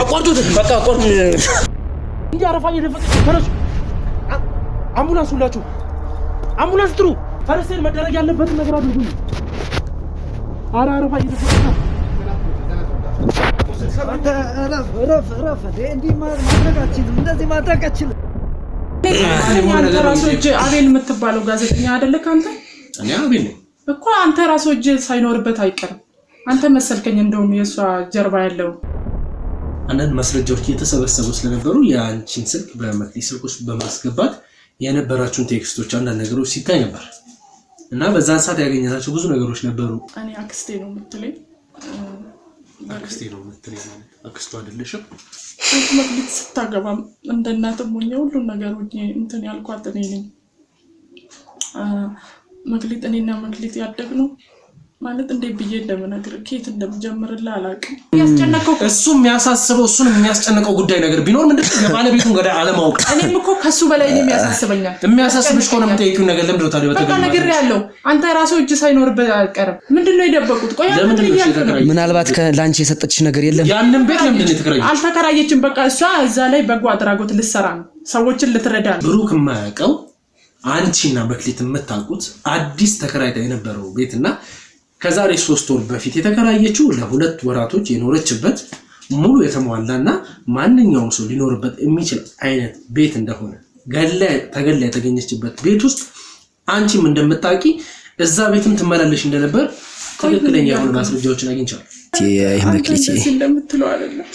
አቋርጡት በቃ አቋርጡ እንዴ አረፋኝ ደፈቀ ተነሱ አምቡላንስ ሁላችሁ አምቡላንስ ጥሩ ፈረሰን መደረግ ያለበት ነገር አድርጉ አራ አረፋኝ ደፈቀ ረፍ እንዴ ማድረጋችን እንደዚህ ማድረጋችን አንተ ራስህ አቤል የምትባለው ጋዜጠኛ አይደለ ካንተ እኔ አቤል ነኝ እኮ አንተ ራስህ ሳይኖርበት አይቀርም አንተ መሰልከኝ እንደውም የሷ ጀርባ ያለው አንዳንድ ማስረጃዎች እየተሰበሰቡ ስለነበሩ የአንቺን ስልክ በመክሊት ስልክ ውስጥ በማስገባት የነበራችሁን ቴክስቶች አንዳንድ ነገሮች ሲታይ ነበር እና በዛን ሰዓት ያገኘናቸው ብዙ ነገሮች ነበሩ እኔ አክስቴ ነው የምትለኝ ማለት አክስቷ አይደለሽም መክሊት ስታገባ እንደ እናትም ሆኜ ሁሉ ነገር እንትን ያልኳት እኔ ነኝ መክሊት እኔና መክሊት ያደግነው ማለት እንደ ብዬ እንደምነግር ከየት እንደምጀምርልህ አላውቅም ያስጨነቀው እሱም የሚያሳስበው እሱን የሚያስጨንቀው ጉዳይ ነገር ቢኖር ምንድነው የባለቤቱን ገዳ አለማወቅ እኔም እኮ ከሱ በላይ ነው የሚያሳስበኛል የሚያሳስብሽ ከሆነ የምትጠይቂው ነገር ለምንድነው ታዲያ በቃ ነገር ያለው አንተ ራስህ እጅ ሳይኖርበት አይቀርም ምንድነው የደበቁት ቆይ አንተ ምናልባት ከላንቺ የሰጠችሽ ነገር የለም ያንን ቤት ለምንድነው የተከራየችው አልተከራየችም በቃ እሷ እዛ ላይ በጎ አድራጎት ልትሰራ ነው ሰዎችን ልትረዳ ነው ብሩክ የማያውቀው አንቺና መክሊት የምታውቁት አዲስ ተከራይታ የነበረው ቤትና ከዛሬ 3 ወር በፊት የተከራየችው ለሁለት ወራቶች የኖረችበት ሙሉ የተሟላና ማንኛውም ሰው ሊኖርበት የሚችል አይነት ቤት እንደሆነ ተገላ የተገኘችበት ቤት ውስጥ አንቺም እንደምታውቂ እዛ ቤትም ትመላለሽ እንደነበር ትክክለኛ የሆነ ማስረጃዎችን አግኝቻለሁ መክሊት እንደምትለው አይደለም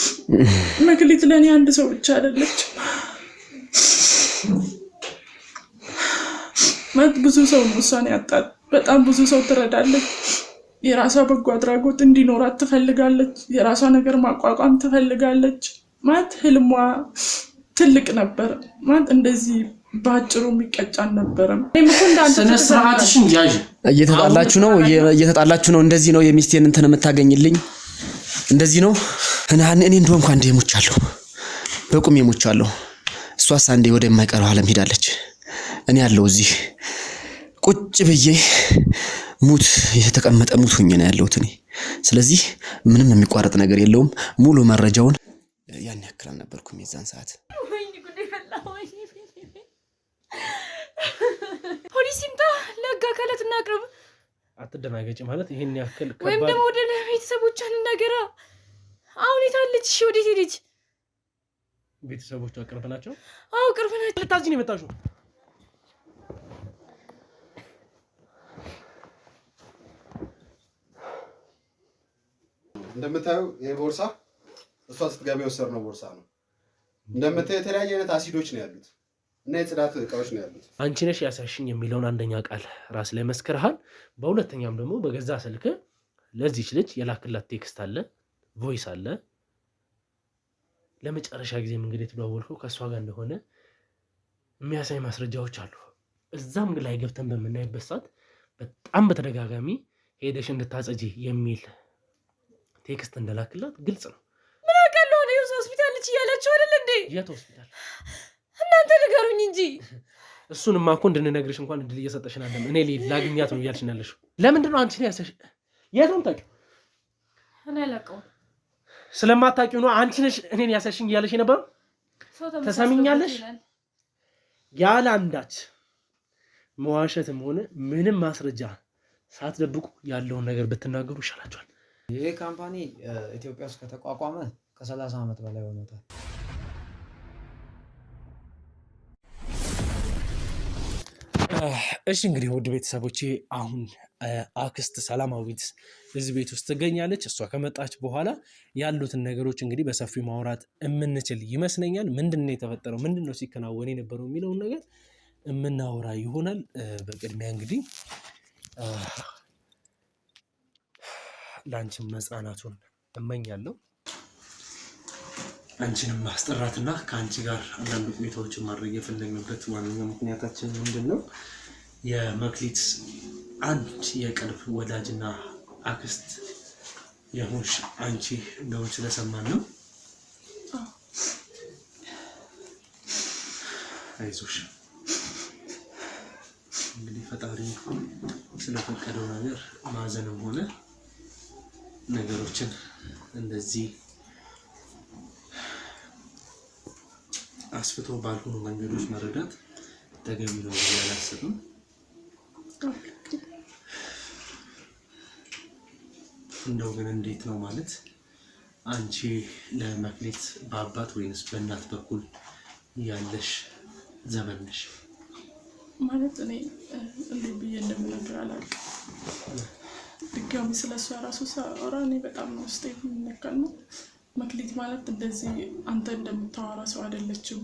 መክሊት ለኔ አንድ ሰው ብቻ አይደለች ማለት ብዙ ሰው ነው እሷን ያጣት በጣም ብዙ ሰው ትረዳለች የራሷ በጎ አድራጎት እንዲኖራት ትፈልጋለች የራሷ ነገር ማቋቋም ትፈልጋለች ማለት ህልሟ ትልቅ ነበር ማለት እንደዚህ ባጭሩ የሚቀጫን ነበር ስነ ስርዓትሽን ያዥ እየተጣላችሁ ነው እንደዚህ ነው የሚስቴን እንትን የምታገኝልኝ እንደዚህ ነው እኔ እንደው እንኳን እንደሞቻለሁ በቁም የሞቻለሁ እሷስ አንዴ ወደ የማይቀረው ዓለም ሄዳለች እኔ ያለው እዚህ ቁጭ ብዬ ሙት የተቀመጠ ሙት ሆኜ ነው ያለሁት እኔ ስለዚህ ምንም የሚቋረጥ ነገር የለውም ሙሉ መረጃውን ያን ያክል ነበርኩም የዛን ሰዓት ፖሊስ ይምጣ ለጋ ካለት እናቅርብ አትደናገጪ ማለት ይሄን ያክል ወይም ደግሞ ወደ ቤተሰቦቿን እናገራ አሁን የታለች እሺ ወዴት ሄደች ቤተሰቦቿ ቅርብ ናቸው አዎ ቅርብ ናቸው ልታዚን የመጣሽው እንደምታዩ ይሄ ቦርሳ እሷ ስትገባ የወሰድነው ቦርሳ ነው እንደምታዩ የተለያየ አይነት አሲዶች ነው ያሉት እና የጽዳት እቃዎች ነው ያሉት አንቺ ነሽ ያሳሽኝ የሚለውን አንደኛ ቃል ራስ ላይ መስከረሃል በሁለተኛም ደግሞ በገዛ ስልክ ለዚህች ልጅ የላክላት ቴክስት አለ ቮይስ አለ ለመጨረሻ ጊዜ እንግዲህ ተደዋወልኩ ከሷ ጋር እንደሆነ የሚያሳይ ማስረጃዎች አሉ እዛም ላይ ገብተን በመናይበት ሰዓት በጣም በተደጋጋሚ ሄደሽ እንድታጸጂ የሚል ቴክስት እንደላክላት ግልጽ ነው ምን አቀለው ነው ሆስፒታል ልጅ ያላችሁ አይደል እንዴ የት ሆስፒታል እናንተ ንገሩኝ እንጂ እሱንማ እኮ እንድንነግርሽ እንኳን እድል እየሰጠሽን አይደለም እኔ ላግኛት ነው እያልሽኝ ያለሽው ለምንድን ነው አንቺ ያሰሽ የት ነው ታውቂው እኔ አላውቀውም ስለማታውቂው ነው አንቺ ነሽ እኔን ያሰሽኝ እያለሽ ነበር ተሰሚኛለሽ ያለ አንዳች መዋሸትም ሆነ ምንም ማስረጃ ሳትደብቁ ያለውን ነገር ብትናገሩ ይሻላችኋል ይሄ ካምፓኒ ኢትዮጵያ ውስጥ ከተቋቋመ ከ30 ዓመት በላይ ሆኖታል እሺ እንግዲህ ውድ ቤተሰቦቼ አሁን አክስት ሰላማዊት እዚህ ቤት ውስጥ ትገኛለች እሷ ከመጣች በኋላ ያሉትን ነገሮች እንግዲህ በሰፊው ማውራት የምንችል ይመስለኛል ምንድነው የተፈጠረው ምንድነው ሲከናወን የነበረው የሚለውን ነገር የምናወራ ይሆናል በቅድሚያ እንግዲህ ላንቺም መጽናናቱን እመኛለሁ አንቺንም ማስጠራትና ከአንቺ ጋር አንዳንድ ቆይታዎችን ማድረግ የፈለግንበት ዋነኛ ምክንያታችን ምንድነው የመክሊት አንድ የቅርብ ወዳጅና አክስት የሆንሽ አንቺ እንደሆንሽ ስለሰማን ነው አይዞሽ እንግዲህ ፈጣሪ ስለፈቀደው ነገር ማዘንም ሆነ ነገሮችን እንደዚህ አስፍቶ ባልሆኑ መንገዶች መረዳት ተገቢ ነው ብዬ አላስብም። እንደው ግን እንዴት ነው ማለት አንቺ ለመክሊት በአባት ወይንስ በእናት በኩል ያለሽ ዘመን ነሽ? ማለት እኔ እንዴት ብዬ እንደምነግር አላውቅም። ድጋሚ ስለሷ ራሱ ሳወራ እኔ በጣም ነው ውስጤ የሚነካል ነው። መክሊት ማለት እንደዚህ አንተ እንደምታወራ ሰው አይደለችም።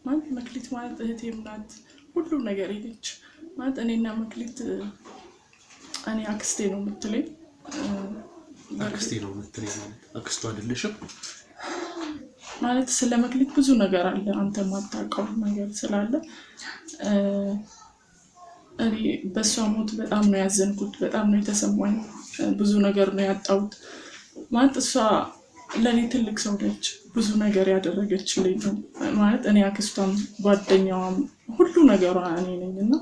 ማለት መክሊት ማለት እህቴም ናት፣ ሁሉ ነገር ነች። ማለት እኔና መክሊት እኔ አክስቴ ነው የምትለኝ። አክስቴ ነው የምትለኝ ማለት አክስቷ አይደለሽም? ማለት ስለ መክሊት ብዙ ነገር አለ አንተ ማታውቀው ነገር ስላለ እኔ በሷ ሞት በጣም ነው ያዘንኩት፣ በጣም ነው የተሰማኝ፣ ብዙ ነገር ነው ያጣሁት። ማለት እሷ ለኔ ትልቅ ሰው ነች፣ ብዙ ነገር ያደረገችልኝ ነው። ማለት እኔ አክስቷም ጓደኛዋም ሁሉ ነገሯ እኔ ነኝና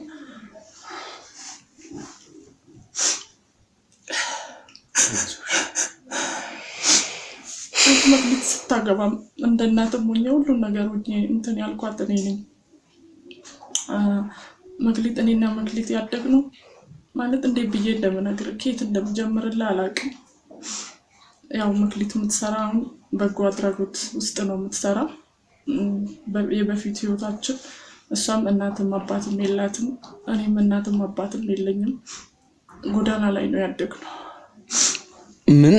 መክሊት ስታገባም እንደ እናትም ሆኜ ሁሉ ነገር ሆኜ እንትን ያልኳት እኔ ነኝ። መክሊት እኔና መክሊት ያደግነው ማለት እንዴት ብዬ እንደምነግር ከየት እንደምጀምርልህ አላውቅም። ያው መክሊት የምትሰራው በጎ አድራጎት ውስጥ ነው የምትሰራ። የበፊት ህይወታችን እሷም እናትም አባትም የላትም፣ እኔም እናትም አባትም የለኝም። ጎዳና ላይ ነው ያደግነው። ምን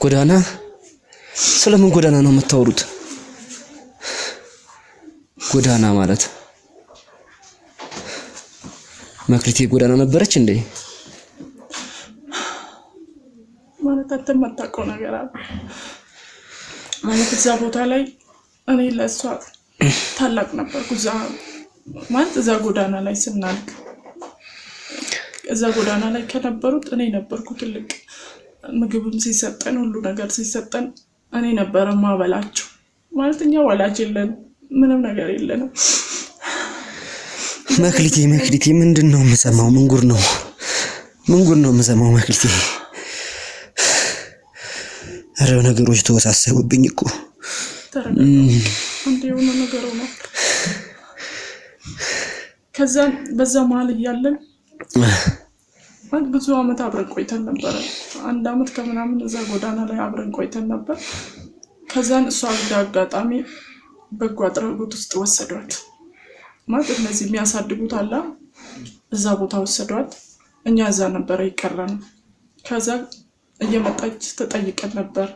ጎዳና? ስለምን ጎዳና ነው የምታወሩት? ጎዳና ማለት መክሊቴ ጎዳና ነበረች እንዴ? ማለት አትመጣቀው ነገር አለ ማለት እዛ ቦታ ላይ እኔ ለሷ ታላቅ ነበርኩ። እዛ ማለት እዛ ጎዳና ላይ ስናልቅ እዛ ጎዳና ላይ ከነበሩት እኔ ነበርኩ ትልቅ። ምግብም ሲሰጠን ሁሉ ነገር ሲሰጠን እኔ ነበረ ማበላቸው። ማለት እኛ ወላጅ የለን ምንም ነገር የለንም። መክሊቴ ምንድን ነው የምሰማው? ምን ጉድ ነው የምሰማው መክሊቴ? ኧረ ነገሮች ተወሳሰቡብኝ እኮ። አንዴ የሆነ ነገር ነው። ከዛ በዛ መሀል እያለን ብዙ አመት አብረን ቆይተን ነበር። 1 አመት ከምናምን እዛ ጎዳና ላይ አብረን ቆይተን ነበር። ከዛን እሷ አጋጣሚ በጎ አድራጎት ውስጥ ወሰዷት። ማለት እነዚህ የሚያሳድጉት አላ እዛ ቦታ ወሰዷት። እኛ እዛ ነበር ይቀራን። ከዛ እየመጣች ተጠይቀን ነበር።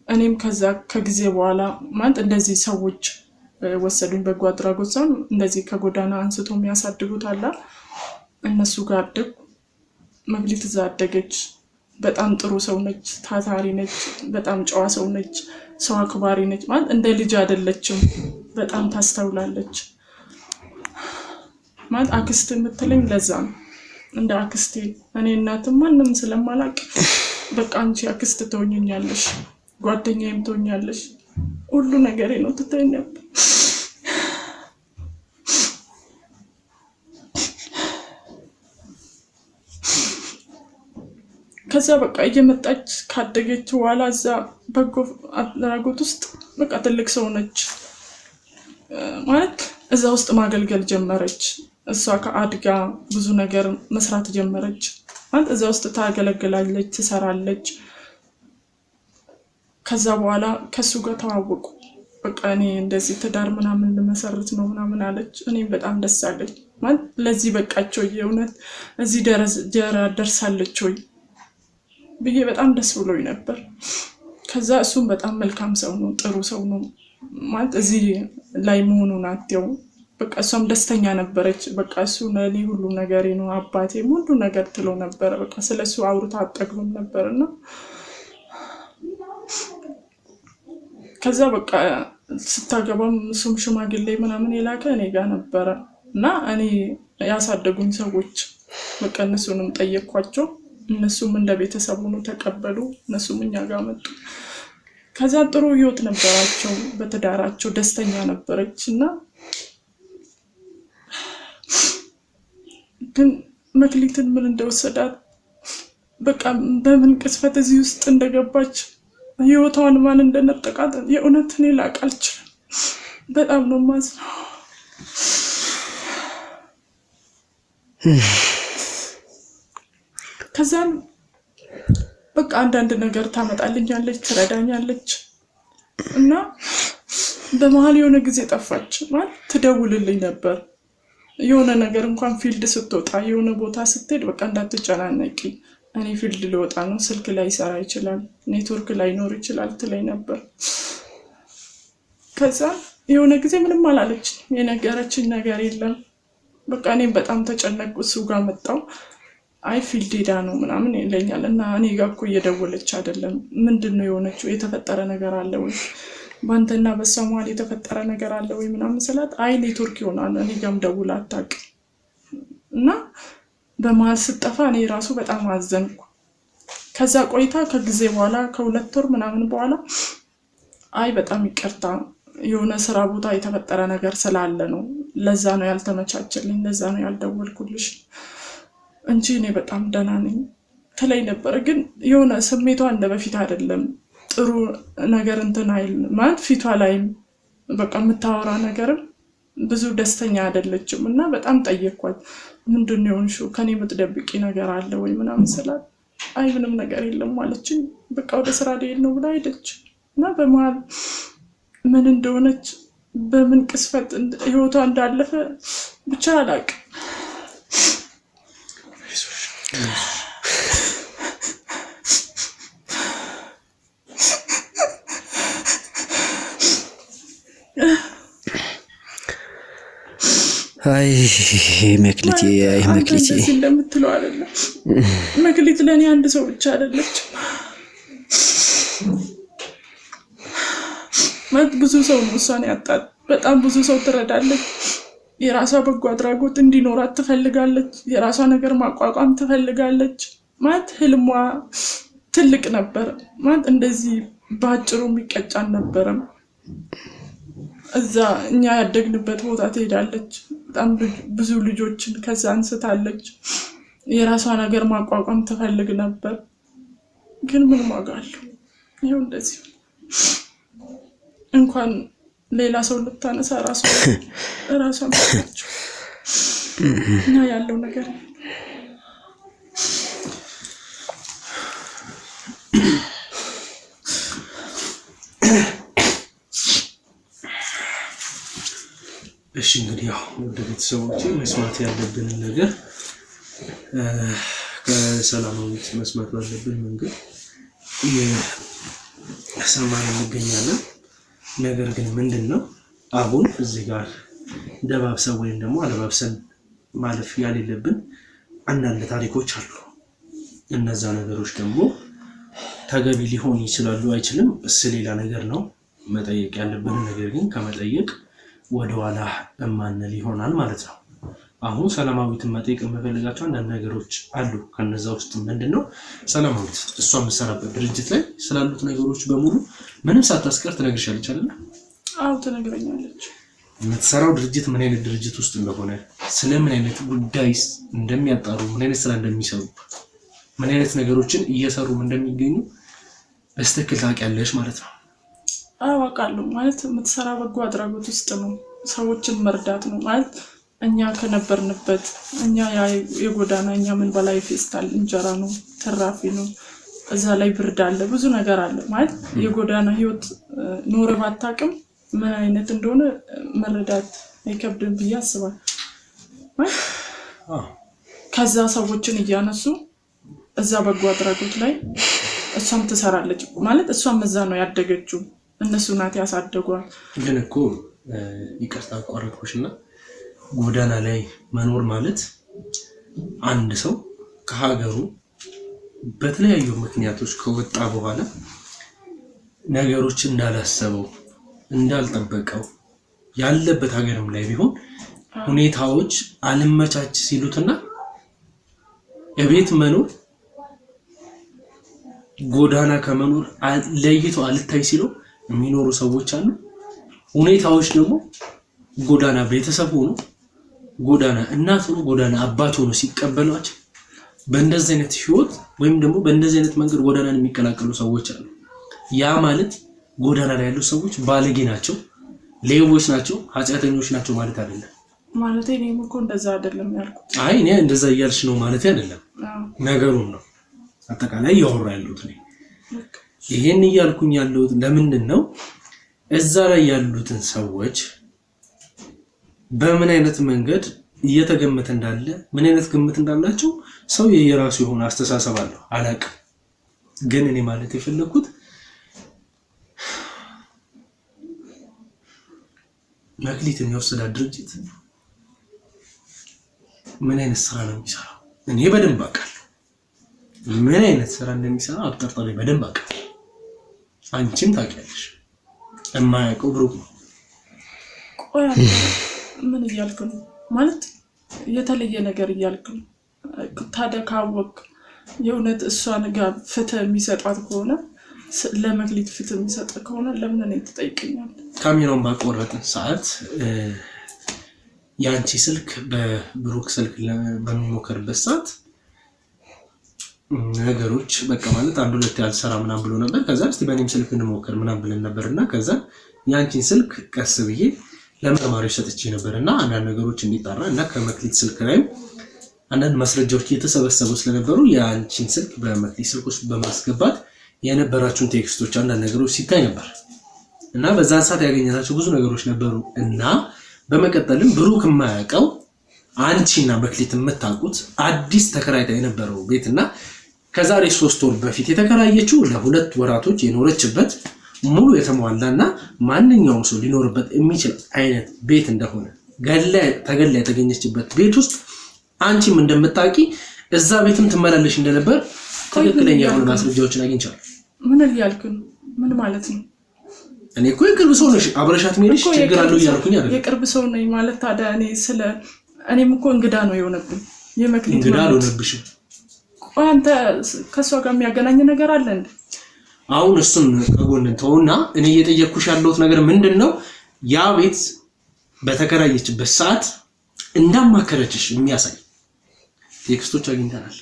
እኔም ከዛ ከጊዜ በኋላ ማለት እንደዚህ ሰዎች ወሰዱኝ። በጎ አድራጎት ሰው እንደዚህ ከጎዳና አንስቶ የሚያሳድጉት አላ እነሱ ጋር አደግ። መክሊት እዛ አደገች። በጣም ጥሩ ሰው ነች፣ ታታሪ ነች፣ በጣም ጨዋ ሰው ነች፣ ሰው አክባሪ ነች። ማለት እንደ ልጅ አይደለችም፣ በጣም ታስተውላለች። ማለት አክስት የምትለኝ ለዛ ነው፣ እንደ አክስቴ። እኔ እናትም ማንም ስለማላቅ በቃ አንቺ አክስት ትሆኛለሽ፣ ጓደኛዬም ትሆኛለሽ፣ ሁሉ ነገሬ ነው ትተኝ ነበር። ከዛ በቃ እየመጣች ካደገች በኋላ እዛ በጎ አድራጎት ውስጥ በቃ ትልቅ ሰው ነች። ማለት እዛ ውስጥ ማገልገል ጀመረች። እሷ ከአድጋ ብዙ ነገር መስራት ጀመረች። ማለት እዛ ውስጥ ታገለግላለች፣ ትሰራለች። ከዛ በኋላ ከሱ ጋር ተዋወቁ። በቃ እኔ እንደዚህ ትዳር ምናምን ልመሰርት ነው ምናምን አለች። እኔም በጣም ደስ አለኝ። ማለት ለዚህ በቃቸው የእውነት እዚህ ደርሳለች ወይ ብዬ በጣም ደስ ብሎኝ ነበር። ከዛ እሱም በጣም መልካም ሰው ነው፣ ጥሩ ሰው ነው። ማለት እዚህ ላይ መሆኑን አትየው በቃ እሷም ደስተኛ ነበረች። በቃ እሱ ለኔ ሁሉ ነገሬ ነው፣ አባቴም ሁሉ ነገር ትለው ነበር። በቃ ስለሱ አውርታ አጠግብም ነበርና ከዛ በቃ ስታገባም እሱም ሽማግሌ ምናምን የላከ እኔ ጋር ነበረ እና እኔ ያሳደጉኝ ሰዎች በቃ እነሱንም ጠየቅኳቸው። እነሱም እንደ ቤተሰብ ሆነው ተቀበሉ። እነሱም እኛ ጋር መጡ። ከዛ ጥሩ ህይወት ነበራቸው፣ በትዳራቸው ደስተኛ ነበረች እና ግን መክሊትን ምን እንደወሰዳት በቃ በምን ቅስፈት እዚህ ውስጥ እንደገባች ህይወቷን ማን እንደነጠቃት የእውነት እኔ ላቅ አልችልም። በጣም ነው የማዝነው። ከዛም በቃ አንዳንድ ነገር ታመጣልኛለች፣ ትረዳኛለች እና በመሀል የሆነ ጊዜ ጠፋች ማለት ትደውልልኝ ነበር። የሆነ ነገር እንኳን ፊልድ ስትወጣ የሆነ ቦታ ስትሄድ በቃ እንዳትጨናነቂ እኔ ፊልድ ልወጣ ነው፣ ስልክ ላይ ይሰራ ይችላል፣ ኔትወርክ ላይ ኖር ይችላል ትለኝ ነበር። ከዛ የሆነ ጊዜ ምንም አላለች፣ የነገረችኝ ነገር የለም። በቃ እኔም በጣም ተጨነቅኩ። እሱ ጋር መጣሁ። አይ ፊልድ ሄዳ ነው ምናምን ይለኛል እና እኔ ጋር እኮ እየደወለች አይደለም፣ ምንድነው የሆነችው? የተፈጠረ ነገር አለ ወይ ባንተና በሷ መሀል የተፈጠረ ነገር አለ ወይ ምናምን ስላት አይ ኔትወርክ ይሆናል እኔ ጋርም ደውላ አታውቅም። እና በመሀል ስጠፋ እኔ ራሱ በጣም አዘንኩ። ከዛ ቆይታ ከጊዜ በኋላ ከ2 ወር ምናምን በኋላ አይ በጣም ይቅርታ የሆነ ስራ ቦታ የተፈጠረ ነገር ስላለ ነው፣ ለዛ ነው ያልተመቻቸልኝ፣ ለዛ ነው ያልደወልኩልሽ እንጂ እኔ በጣም ደህና ነኝ ትለኝ ነበር። ግን የሆነ ስሜቷ እንደ በፊት አይደለም። ጥሩ ነገር እንትን አይል ማለት ፊቷ ላይም በቃ የምታወራ ነገርም ብዙ ደስተኛ አይደለችም። እና በጣም ጠየቅኳት፣ ምንድነው የሆንሽው? ከኔ የምትደብቂ ነገር አለ ወይ ምናምን ስላት አይ ምንም ነገር የለም ማለችኝ። በቃ ወደ ስራ ልሄድ ነው ብላ ሄደች። እና በመሀል ምን እንደሆነች በምን ቅስፈት ህይወቷ እንዳለፈ ብቻ አላውቅም። አይ መክሊት እንደምትለው አይደለም። መክሊት ለእኔ አንድ ሰው ብቻ አይደለች ማለት ብዙ ሰው ነው እሷን ያጣት። በጣም ብዙ ሰው ትረዳለች። የራሷ በጎ አድራጎት እንዲኖራት ትፈልጋለች። የራሷ ነገር ማቋቋም ትፈልጋለች። ማለት ህልሟ ትልቅ ነበር። ማለት እንደዚህ ባጭሩ የሚቀጭ አልነበረም። እዛ እኛ ያደግንበት ቦታ ትሄዳለች። በጣም ብዙ ልጆችን ከዛ አንስታለች። የራሷ ነገር ማቋቋም ትፈልግ ነበር። ግን ምን ዋጋ አለው? ይሄው እንደዚህ እንኳን ሌላ ሰው ልታነሳ ራሷ መጣች እና ያለው ነገር እሺ እንግዲህ ያው ወደ ቤተሰቦቼ መስማት ያለብንን ነገር ከሰላማዊት መስማት ባለብን መንገድ እየሰማን እንገኛለን። ነገር ግን ምንድነው አሁን እዚህ ጋር ደባብሰን ወይም ደግሞ አለባብሰን ማለፍ ያሌለብን አንዳንድ ታሪኮች አሉ። እነዛ ነገሮች ደግሞ ተገቢ ሊሆን ይችላሉ አይችልም ሌላ ነገር ነው። መጠየቅ ያለብን ነገር ግን ከመጠየቅ ወደኋላ እማንል ይሆናል ማለት ነው። አሁን ሰላማዊትን መጠየቅ የምፈልጋቸው አንዳንድ ነገሮች አሉ። ከነዛ ውስጥ ምንድነው ሰላማዊት እሷ የምትሰራበት ድርጅት ላይ ስላሉት ነገሮች በሙሉ ምንም ሳታስቀር ትነግርሻለች አይደል? አዎ ትነግረኛለች። የምትሰራው ድርጅት ምን አይነት ድርጅት ውስጥ እንደሆነ፣ ስለምን አይነት ጉዳይስ እንደሚያጣሩ፣ ምን አይነት ስራ እንደሚሰሩ፣ ምን አይነት ነገሮችን እየሰሩም እንደሚገኙ በስትክክል ታውቂያለሽ ማለት ነው። አውቃለሁ። ማለት የምትሰራ በጎ አድራጎት ውስጥ ነው፣ ሰዎችን መርዳት ነው። ማለት እኛ ከነበርንበት እኛ የጎዳና እኛ ምን በላይ ፌስታል እንጀራ ነው፣ ተራፊ ነው። እዛ ላይ ብርድ አለ፣ ብዙ ነገር አለ። ማለት የጎዳና ህይወት ኖረ ባታውቅም ምን አይነት እንደሆነ መረዳት አይከብድም ብዬ አስባለሁ። ከዛ ሰዎችን እያነሱ እዛ በጎ አድራጎት ላይ እሷም ትሰራለች። ማለት እሷም እዛ ነው ያደገችው፣ እነሱ ናት ያሳደጓት። ግን እኮ ይቅርታ አቋረጥኩሽና ጎዳና ላይ መኖር ማለት አንድ ሰው ከሀገሩ በተለያዩ ምክንያቶች ከወጣ በኋላ ነገሮች እንዳላሰበው እንዳልጠበቀው ያለበት ሀገርም ላይ ቢሆን ሁኔታዎች አልመቻች ሲሉትና የቤት መኖር ጎዳና ከመኖር ለይቶ አልታይ ሲሉ የሚኖሩ ሰዎች አሉ። ሁኔታዎች ደግሞ ጎዳና ቤተሰብ ሆኖ ጎዳና እናት ሆኖ ጎዳና አባት ሆኖ ሲቀበሏቸው በእንደዚህ አይነት ህይወት ወይም ደግሞ በእንደዚህ አይነት መንገድ ጎዳናን የሚቀላቀሉ ሰዎች አሉ። ያ ማለት ጎዳና ላይ ያሉ ሰዎች ባለጌ ናቸው፣ ሌቦች ናቸው፣ ኃጢአተኞች ናቸው ማለት አይደለም። ማለት እኔም እኮ እንደዛ አይደለም ያልኩት። አይ እኔ እንደዛ እያልሽ ነው ማለት አይደለም። ነገሩን ነው አጠቃላይ ያወራ ያሉት ነው። ይሄን እያልኩኝ ያለሁት ለምንድን ነው እዛ ላይ ያሉትን ሰዎች በምን አይነት መንገድ እየተገመተ እንዳለ ምን አይነት ግምት እንዳላቸው ሰው የራሱ የሆነ አስተሳሰብ አለው አላውቅም። ግን እኔ ማለት የፈለኩት መክሊት የሚወስዳት ድርጅት ምን አይነት ስራ ነው የሚሰራው እኔ በደንብ አውቃለሁ። ምን አይነት ስራ እንደሚሰራ አብጠርጣሪ በደንብ አውቃለሁ። አንቺም ታውቂያለሽ። የማያውቀው ብሩክ ነው። ቆይ ምን እያልክ ነው? ማለት የተለየ ነገር እያልክ ነው? ታዲያ ካወቅ የእውነት እሷን ጋር ፍትህ የሚሰጣት ከሆነ ለመክሊት ፍትህ የሚሰጥ ከሆነ ለምን እኔ ትጠይቀኛለህ? ካሜራውን ባቆረጥን ሰዓት የአንቺ ስልክ በብሩክ ስልክ በሚሞከርበት ሰዓት ነገሮች በቃ ማለት አንድ ሁለት ያልሰራ ምናምን ብሎ ነበር። ከዛ እስቲ በእኔም ስልክ እንሞክር ምናምን ብለን ነበርና ከዛ የአንቺን ስልክ ቀስ ብዬ ለመርማሪዎች ሰጥቼ ነበርና አንዳንድ ነገሮች እንዲጣራ እና ከመክሊት ስልክ ላይም አንዳንድ ማስረጃዎች እየተሰበሰቡ ስለነበሩ የአንቺን ስልክ በመክሊት ስልክ ውስጥ በማስገባት የነበራችሁን ቴክስቶች አንዳንድ ነገሮች ሲታይ ነበር እና በዛን ሰዓት ያገኘናቸው ብዙ ነገሮች ነበሩ እና በመቀጠልም ብሩክ የማያውቀው አንቺና መክሊት የምታውቁት አዲስ ተከራይታ የነበረው ቤትና ከዛሬ 3 ወር በፊት የተከራየችው ለ2 ወራቶች የኖረችበት ሙሉ የተሟላና ማንኛውም ሰው ሊኖርበት የሚችል አይነት ቤት እንደሆነ ተገላ የተገኘችበት ቤት ውስጥ አንቺም እንደምታውቂ እዛ ቤትም ትመላለሽ እንደነበር ትክክለኛ የሆነ ማስረጃዎችን አግኝቻለሁ። ምን እያልክ ነው? ምን ማለት ነው? እኔ እኮ የቅርብ ሰው ነሽ፣ አብረሻት ሜልሽ ችግር አለው እያልኩኝ አይደል? የቅርብ ሰው ነኝ ማለት ታዲያ እኔም እኮ እንግዳ ነው የሆነብኝ። የመክሊት እንግዳ አልሆነብሽም። ቆይ አንተ ከሷ ጋር የሚያገናኝ ነገር አለ እንዴ? አሁን እሱን ከጎን ተውና እኔ እየጠየቅኩሽ ያለሁት ነገር ምንድነው? ያ ቤት በተከራየችበት ሰዓት እንዳማከረችሽ የሚያሳይ ቴክስቶች አግኝተናል።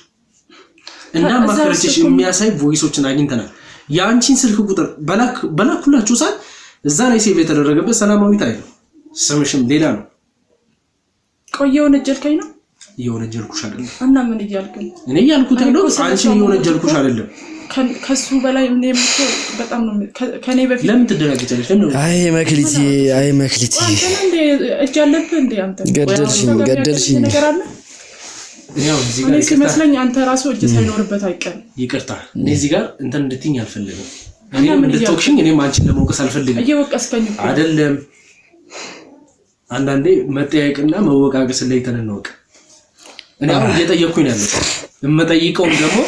እንዳማከረችሽ የሚያሳይ ቮይሶችን አግኝተናል። የአንቺን ስልክ ቁጥር በላኩላችሁ ሰዓት እዛ ላይ ሴቭ የተደረገበት ሰላማዊት አይደለም፣ ስምሽም ሌላ ነው። ቆይ የወነጀልከኝ ነው? የወነጀልኩሽ አይደለም። እና ምን እያልክ ነው? እኔ ያልኩት ያለው አንቺን የወነጀልኩሽ አይደለም። ከሱ በላይ እኔም እኮ በጣም ነው ከኔ በፊት ለምን ትደናገጫለሽ? አይ መክሊት እንዴ እጅ አለብህ እንዴ አንተ? ገደልሽኝ ነገር አለ። ያው እዚህ ጋር ሲመስለኝ አንተ ራሱ እጅ ሳይኖርበት አይቀርም። ይቅርታ እኔ እዚህ ጋር እንትን እንድትይኝ አልፈልግም። እኔም እንድትወቅሽኝ እኔም አንቺን ለመውቀስ አልፈልግም። እየወቀስከኝ እኮ አይደለም። አንዳንዴ መጠያየቅና መወቃቀስ ላይ ተነነውቅ። እኔ አሁን እየጠየቅኩኝ ነው ያለው። የምጠይቀውም ደግሞ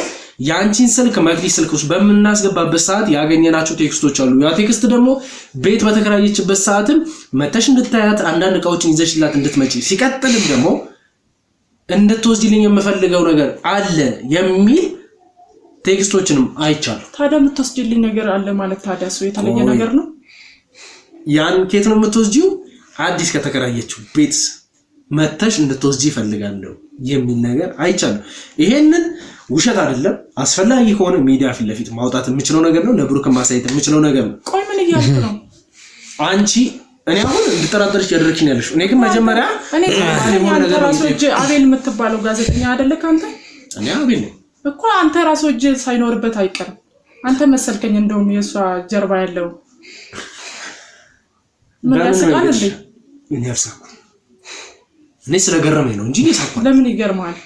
የአንቺን ስልክ መክሊት ስልክ ውስጥ በምናስገባበት ሰዓት ያገኘናቸው ቴክስቶች አሉ። ያ ቴክስት ደግሞ ቤት በተከራየችበት ሰዓትም መተሽ እንድታያት አንዳንድ እቃዎችን ይዘሽላት እንድትመጪ ሲቀጥልም ደግሞ እንድትወስጂልኝ የምፈልገው ነገር አለ የሚል ቴክስቶችንም አይቻለሁ። ታዲያ የምትወስጂልኝ ነገር አለ ማለት ታዲያ እሱ የተለየ ነገር ነው? ያን ኬት ነው የምትወስጂው? አዲስ ከተከራየችው ቤት መተሽ እንድትወስጂ ይፈልጋለሁ የሚል ነገር አይቻለሁ። ይሄንን ውሸት አይደለም። አስፈላጊ ከሆነ ሚዲያ ፊት ለፊት ማውጣት የምችለው ነገር ነው። ለብሩክ ማሳየት የምችለው ነገር ነው። ቆይ ምን እያልክ ነው? አንቺ እኔ አሁን እንድጠራጠርሽ ያደረግሽኝ ያለሽ እኔ ግን መጀመሪያ አንተ ራሱ እጅ አቤል የምትባለው ጋዜጠኛ አይደለ ካንተ? እኔ አቤል ነኝ እኮ አንተ ራሱ እጅ ሳይኖርበት አይቀርም። አንተ መሰልከኝ እንደውም የሷ ጀርባ ያለው ምን ያስቃል እንዴ? እኔ ያሳኩ እኔ ስለገረመኝ ነው እንጂ ያሳኩ። ለምን ይገርማል?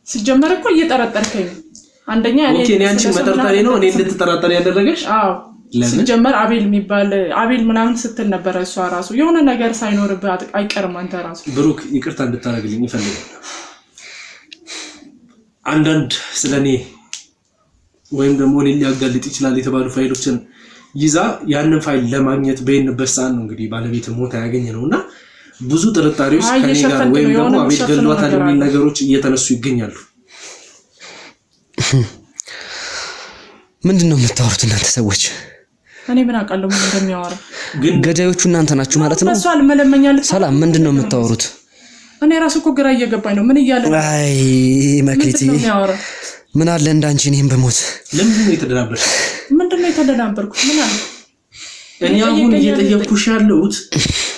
ሲጀመር እኮ እየጠረጠርከኝ ነው። አንደኛ እኔ አንቺን መጠርጠሬ ነው እኔ እንድትጠራጠሪ ያደረገሽ? አዎ ሲጀመር አቤል የሚባል አቤል ምናምን ስትል ነበር። እሷ ራሱ የሆነ ነገር ሳይኖርበት አይቀርም። አንተ ራሱ ብሩክ ይቅርታ እንድታረግልኝ ይፈልጋል። አንዳንድ ስለኔ ወይም ደግሞ እኔ ሊያጋልጥ ይችላል የተባሉ ፋይሎችን ይዛ ያንን ፋይል ለማግኘት በእንበት ሰዓት ነው እንግዲህ ባለቤት ሞታ ያገኘነውና ብዙ ጥርጣሬዎች ከኔ ጋር ወይም ደግሞ አቤል ገሏታል የሚል ነገሮች እየተነሱ ይገኛሉ። ምንድነው የምታወሩት እናንተ ሰዎች? እኔ ምን አውቃለሁ ምን እንደሚያወራ? ግን ገዳዮቹ እናንተ ናችሁ ማለት ነው? እሷ አልመለመኛለች። ሰላም ምንድነው የምታወሩት? እኔ ራሱ እኮ ግራ እየገባኝ ነው። ምን እያለ ነው? አይ መክሊቴ ምን አለ እንዳንቺ እኔም በሞት። ለምንድን ነው የተደናበርሽ? ምንድነው የተደናበርኩት? ምን አለ? እኔ አሁን እየጠየቅኩሽ ያለሁት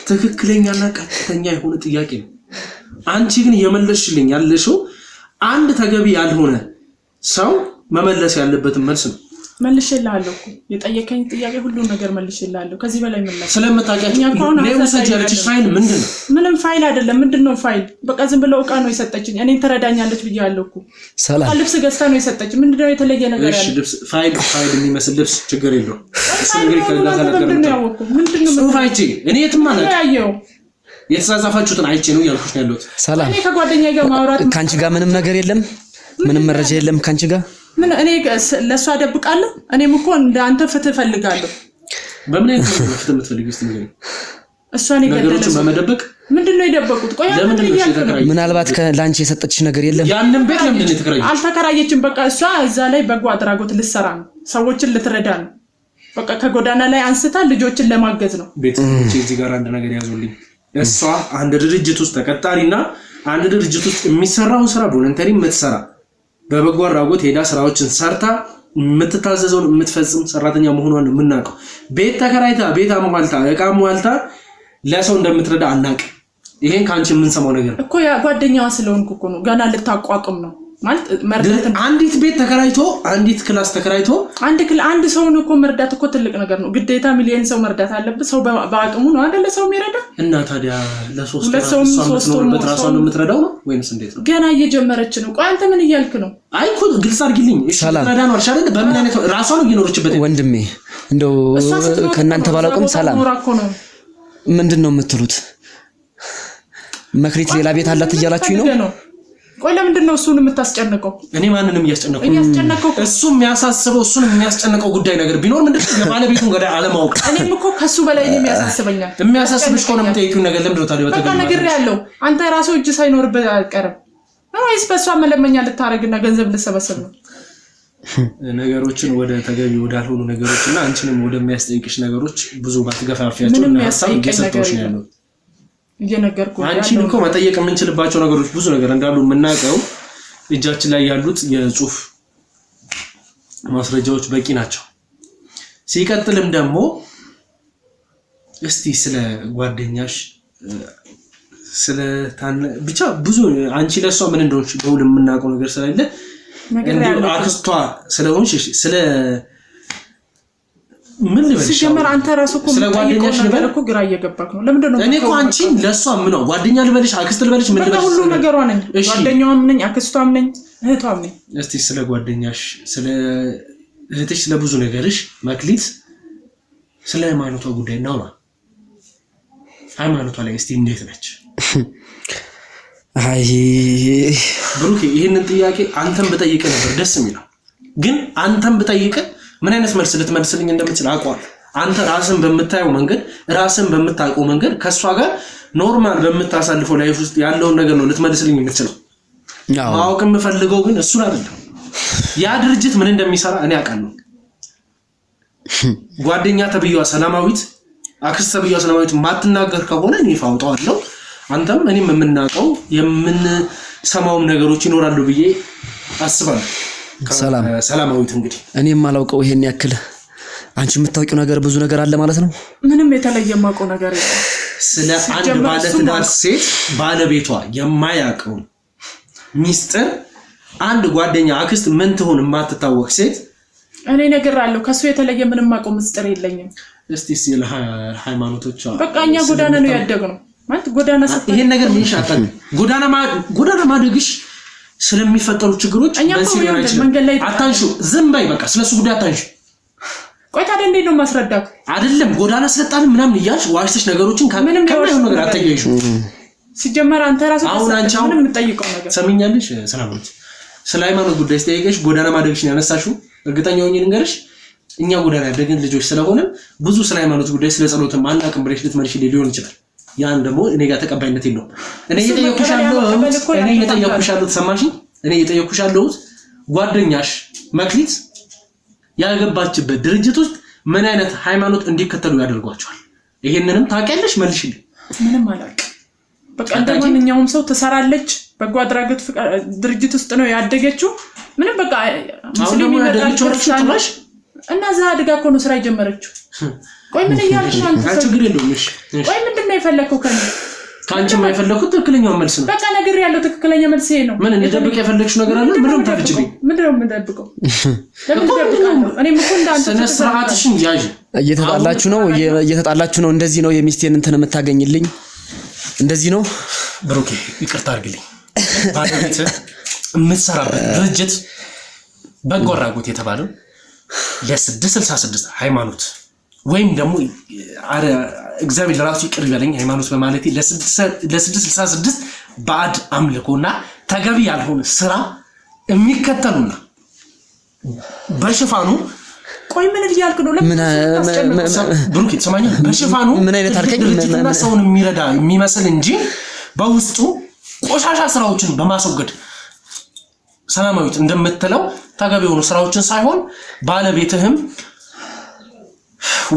ትክክለኛና ቀጥተኛ የሆነ ጥያቄ ነው። አንቺ ግን እየመለስሽልኝ ያለሽው አንድ ተገቢ ያልሆነ ሰው መመለስ ያለበትን መልስ ነው። መልሼልሃለሁ እኮ የጠየቀኝ ጥያቄ ሁሉ ነገር መልሼልሃለሁ። ከዚህ በላይ መልስ ስለምታውቂያቸው ለውሰጅ ያለችሽ ፋይል ምንድን ነው? ምንም ፋይል አይደለም። ምንድነው ፋይል? በቃ ዝም ብለው ዕቃ ነው የሰጠችኝ። እኔን ትረዳኛለች ብያለሁ እኮ። ሰላም ልብስ ገዝታ ነው የሰጠችኝ። ምንድነው የተለየ ነገር ያለ? እሺ ልብስ ፋይል የሚመስል ልብስ ችግር የለውም። እሱ እንግዲህ ምንድነው ያወቅኩት? ምንድነው አይቼ እኔ የትም ማለት ያየው የተጻጻፋችሁትን አይቼ ነው ያልኩሽ ነው ያለሁት። ሰላም እኔ ከጓደኛዬ ጋር ማውራት ካንቺ ጋር ምንም ነገር የለም። ምንም መረጃ የለም ካንቺ ጋር ምን እኔ ለሷ አደብቃለሁ? እኔም እኮ እንዳንተ ፍትህ ፈልጋለሁ። በምን አይነት ፍትህ የምትፈልጊው? እስቲ ንገሪኝ። እሷን ነገሮችን በመደበቅ ምንድነው የደበቁት? ቆይ ምናልባት ለአንቺ የሰጠችሽ ነገር የለም? ያንን ቤት ለምንድን ነው የተከራየችው? አልተከራየችም። በቃ እሷ እዛ ላይ በጎ አድራጎት ልትሰራ ነው፣ ሰዎችን ልትረዳ ነው። በቃ ከጎዳና ላይ አንስታ ልጆችን ለማገዝ ነው። ቤተሰቦቼ እዚህ ጋር አንድ ነገር ያዙልኝ። እሷ አንድ ድርጅት ውስጥ ተቀጣሪና አንድ ድርጅት ውስጥ የሚሰራውን ስራ ቮለንተሪ የምትሰራ በበጎ አድራጎት ሄዳ ስራዎችን ሰርታ የምትታዘዘውን የምትፈጽም ሰራተኛ መሆኗን ነው የምናውቀው። ቤት ተከራይታ ቤት አሟልታ ዕቃ አሟልታ ለሰው እንደምትረዳ አናውቅም። ይሄን ካንቺ የምንሰማው ነገር እኮ ያ ጓደኛዋ ስለሆንኩ እኮ ነው። ገና ልታቋቁም ነው ማለት መርዳት። አንዲት ቤት ተከራይቶ አንዲት ክላስ ተከራይቶ አንድ ሰውን እኮ መርዳት እኮ ትልቅ ነገር ነው። ግዴታ ሚሊዮን ሰው መርዳት አለበት። ሰው በአቅሙ ነው አይደለ ሰው የሚረዳ። እና ታዲያ ለሶስት ወር ራሷን ነው የምትረዳው ነው ወይስ እንዴት ነው? ገና እየጀመረች ነው። ቆይ አንተ ምን እያልክ ነው? አይ እኮ ግልጽ አድርጊልኝ። እሺ ረዳ ነው አልሽ አይደል? በምን አይነት ራሷን ነው እየኖረችበት? ወንድሜ እንደው ከእናንተ ባላውቅም ሰላም ምንድነው የምትሉት? መክሊት ሌላ ቤት አላት እያላችሁኝ ነው? ቆይ ለምንድን ነው እሱን የምታስጨንቀው? እኔ ማንንም እያስጨነቀው እሱ የሚያሳስበው እሱን የሚያስጨንቀው ጉዳይ ነገር ቢኖር ምንድነው የባለቤቱን ገዳይ አለማወቅ። እኔም እኮ ከሱ በላይ ነው የሚያሳስበኛል። የሚያሳስብሽ ከሆነ የምትጠይቂው ነገር ለምንድነው ታዲያ? በቃ ነገር ያለው አንተ ራሱ እጅ ሳይኖርበት አልቀርም ወይስ በሷ መለመኛ ልታረግና ገንዘብ ልሰበስብ ነው? ነገሮችን ወደ ተገቢ ወዳልሆኑ ነገሮችና አንቺንም ወደሚያስጠይቅሽ ነገሮች ብዙ ባትገፋፊያቸው እና ሀሳብ እየሰጠሁሽ ነው ያለው። እየነገርኩ አንቺን እኮ መጠየቅ የምንችልባቸው ነገሮች ብዙ ነገር እንዳሉ የምናውቀው እጃችን ላይ ያሉት የጽሁፍ ማስረጃዎች በቂ ናቸው። ሲቀጥልም ደግሞ እስቲ ስለ ጓደኛሽ ስለ ብቻ ብዙ አንቺ ለሷ ምን እንደሆነች በሁሉ የምናውቀው ነገር ስላለ እንዴ አክስቷ ስለሆንሽ ስለ ምን ልበልሽ? ሲጀመር አንተ ራስህ እኮ ስለ ጓደኛሽ ልበል እኮ ግራ እየገባክ ነው። ለምንድን ነው እኔ እኮ አንቺን ለሷ ምን ነው ጓደኛ ልበልሽ አክስት ልበልሽ ምን ልበልሽ? ሁሉ ነገሯ ነኝ። ጓደኛዋም ነኝ፣ አክስቷም ነኝ፣ እህቷም ነኝ። እስቲ ስለ ጓደኛሽ ስለ እህትሽ ስለ ብዙ ነገርሽ መክሊት ስለ ሃይማኖቷ ጉዳይ እናውራ። ሃይማኖቷ ላይ እስቲ እንዴት ነች? አይ ብሩኬ ይሄንን ጥያቄ አንተም በጠይቀ ነበር ደስ የሚለው፣ ግን አንተም በጠይቀ ምን አይነት መልስ ልትመልስልኝ እንደምትችል አውቀዋለሁ። አንተ ራስን በምታየው መንገድ ራስን በምታውቀው መንገድ ከሷ ጋር ኖርማል በምታሳልፈው ላይፍ ውስጥ ያለውን ነገር ነው ልትመልስልኝ የምትችለው። ማወቅ የምፈልገው ግን እሱን አይደለም። ያ ድርጅት ምን እንደሚሰራ እኔ አውቃለሁ። ጓደኛ ተብዬዋ ሰላማዊት አክስት ተብዬዋ ሰላማዊት ማትናገር ከሆነ እኔ ፋውጣዋለሁ። አንተም እኔም የምናውቀው የምንሰማውም ነገሮች ይኖራሉ ብዬ አስባለሁ። ሰላማዊት እንግዲህ እኔ የማላውቀው ይሄን ያክል አንቺ የምታውቂው ነገር ብዙ ነገር አለ ማለት ነው? ምንም የተለየ የማውቀው ነገር የለም። ስለ አንድ ባለትዳር ሴት ባለቤቷ የማያውቀው ሚስጥር አንድ ጓደኛ አክስት ምን ትሆን የማትታወቅ ሴት እኔ ነገር አለው። ከሱ የተለየ ምንም የማውቀው ሚስጥር የለኝም። እስቲ ስለ ሃይማኖቶቿ በቃ እኛ ጎዳና ነው ያደግነው ማለት ጎዳና ይሄን ነገር ምን ይሻታል? ጎዳና ማደግሽ ስለሚፈጠሩ ችግሮች አታንሹ። ዝም በይ በቃ ስለሱ ጉዳይ አታንሹ። ቆይ ታዲያ እንዴት ነው ማስረዳት? አይደለም ጎዳና ስለጣን ምናምን እያልሽ ዋሽተሽ ነገሮችን ከማይሆን ነገር አትያይሹ። ሲጀመር አንተ ራስህ ምንም የምትጠይቀው ነገር ሰሚኛለሽ? ሰላማዊት ስለ ሃይማኖት ጉዳይ ስትጠይቀሽ ጎዳና ማደግሽን ያነሳሽው እርግጠኛ ሆኜ ልንገርሽ እኛ ጎዳና ያደግን ልጆች ስለሆነ ብዙ ስለ ሃይማኖት ጉዳይ ስለ ጸሎትም አናውቅም ብለሽ ልትመልሽ ሊሆን ይችላል። ያን ደግሞ እኔ ጋር ተቀባይነት የለውም። እኔ እየጠየኩሽ ያለሁት ሰማሽኝ? እኔ እየጠየኩሽ ያለሁት ጓደኛሽ መክሊት ያገባችበት ድርጅት ውስጥ ምን አይነት ሃይማኖት እንዲከተሉ ያደርጓቸዋል? ይሄንንም ታውቂያለሽ? መልሽልኝ። ምንም አላውቅም። በቃ እንደማንኛውም ሰው ትሰራለች በጎ አድራጎት ድርጅት ውስጥ ነው ያደገችው ምንም በቃ ሙስሊም ይመጣል እና እዛ አድጋ እኮ ነው ስራ የጀመረችው ቆይ ምን እያልሽ አንተ ችግር የለውም እሺ ቆይ ምንድነው የፈለከው ካንቺ የማይፈለኩት ትክክለኛው መልስ ነው በቃ ነገር ያለው ትክክለኛ መልስ ይሄ ነው ምን እንደደብቅ የፈለግሽ ነገር አለ ምንም ታፍጭልኝ ምንድነው የምደብቀው ለምን ደብቃለሁ እኔም እኮ እንዳንተ ስነ ስርዓትሽን ያዥ እየተጣላችሁ ነው እንደዚህ ነው የሚስቴን እንትን የምታገኝልኝ እንደዚህ ነው ብሩኬ ይቅርታ አድርግልኝ ባለቤት የምትሰራበት ድርጅት በጎ አድራጎት የተባለው ለ666 ሃይማኖት ወይም ደግሞ እግዚአብሔር ለራሱ ይቅር ይበለኝ ሃይማኖት በማለቴ ለ666 ባዕድ አምልኮና ተገቢ ያልሆነ ስራ የሚከተሉና በሽፋኑ ቆይ ምን እያልክ ነው ለምን ብሩክ ተሰማኝ በሽፋኑ ምን አይነት አርከኝ ሰውን የሚረዳ የሚመስል እንጂ በውስጡ ቆሻሻ ስራዎችን በማስወገድ ሰላማዊት እንደምትለው ተገቢ የሆኑ ስራዎችን ሳይሆን ባለቤትህም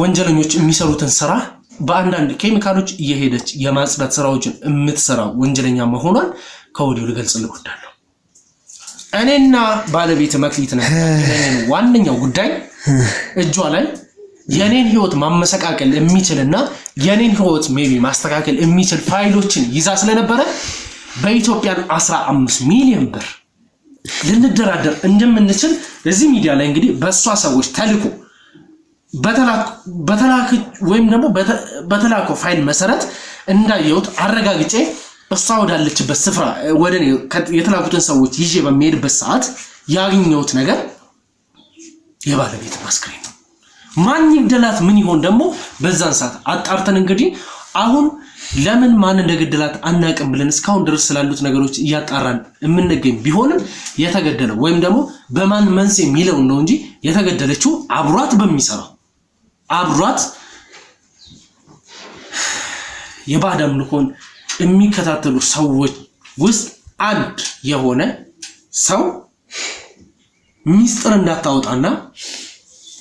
ወንጀለኞች የሚሰሩትን ስራ በአንዳንድ ኬሚካሎች እየሄደች የማጽዳት ስራዎችን የምትሰራ ወንጀለኛ መሆኗን ከወዲሁ ልገልጽልህ እወዳለሁ እኔና ባለቤት መክሊት ነን ዋንኛው ጉዳይ እጇ ላይ የኔን ህይወት ማመሰቃቀል የሚችልና የኔን ህይወት ሜቢ ማስተካከል የሚችል ፋይሎችን ይዛ ስለነበረ በኢትዮጵያን 15 ሚሊዮን ብር ልንደራደር እንደምንችል እዚህ ሚዲያ ላይ እንግዲህ በሷ ሰዎች ተልኮ በተላክ ወይም ደግሞ በተላኮ ፋይል መሰረት እንዳየሁት አረጋግጬ እሷ ወዳለችበት ስፍራ ወደኔ የተላኩትን ሰዎች ይዤ በሚሄድበት ሰዓት ያገኘሁት ነገር የባለቤት ማስክሬን ነው ማን ይገደላት ምን ይሆን ደግሞ በዛን ሰዓት አጣርተን እንግዲህ አሁን ለምን ማን እንደገደላት አናቀም ብለን እስካሁን ድረስ ስላሉት ነገሮች እያጣራን የምንገኝ ቢሆንም የተገደለው ወይም ደግሞ በማን መንስ የሚለው ነው እንጂ የተገደለችው አብሯት በሚሰራው አብሯት የባዕድ አምልኮን የሚከታተሉ ሰዎች ውስጥ አንድ የሆነ ሰው ሚስጥር እንዳታወጣና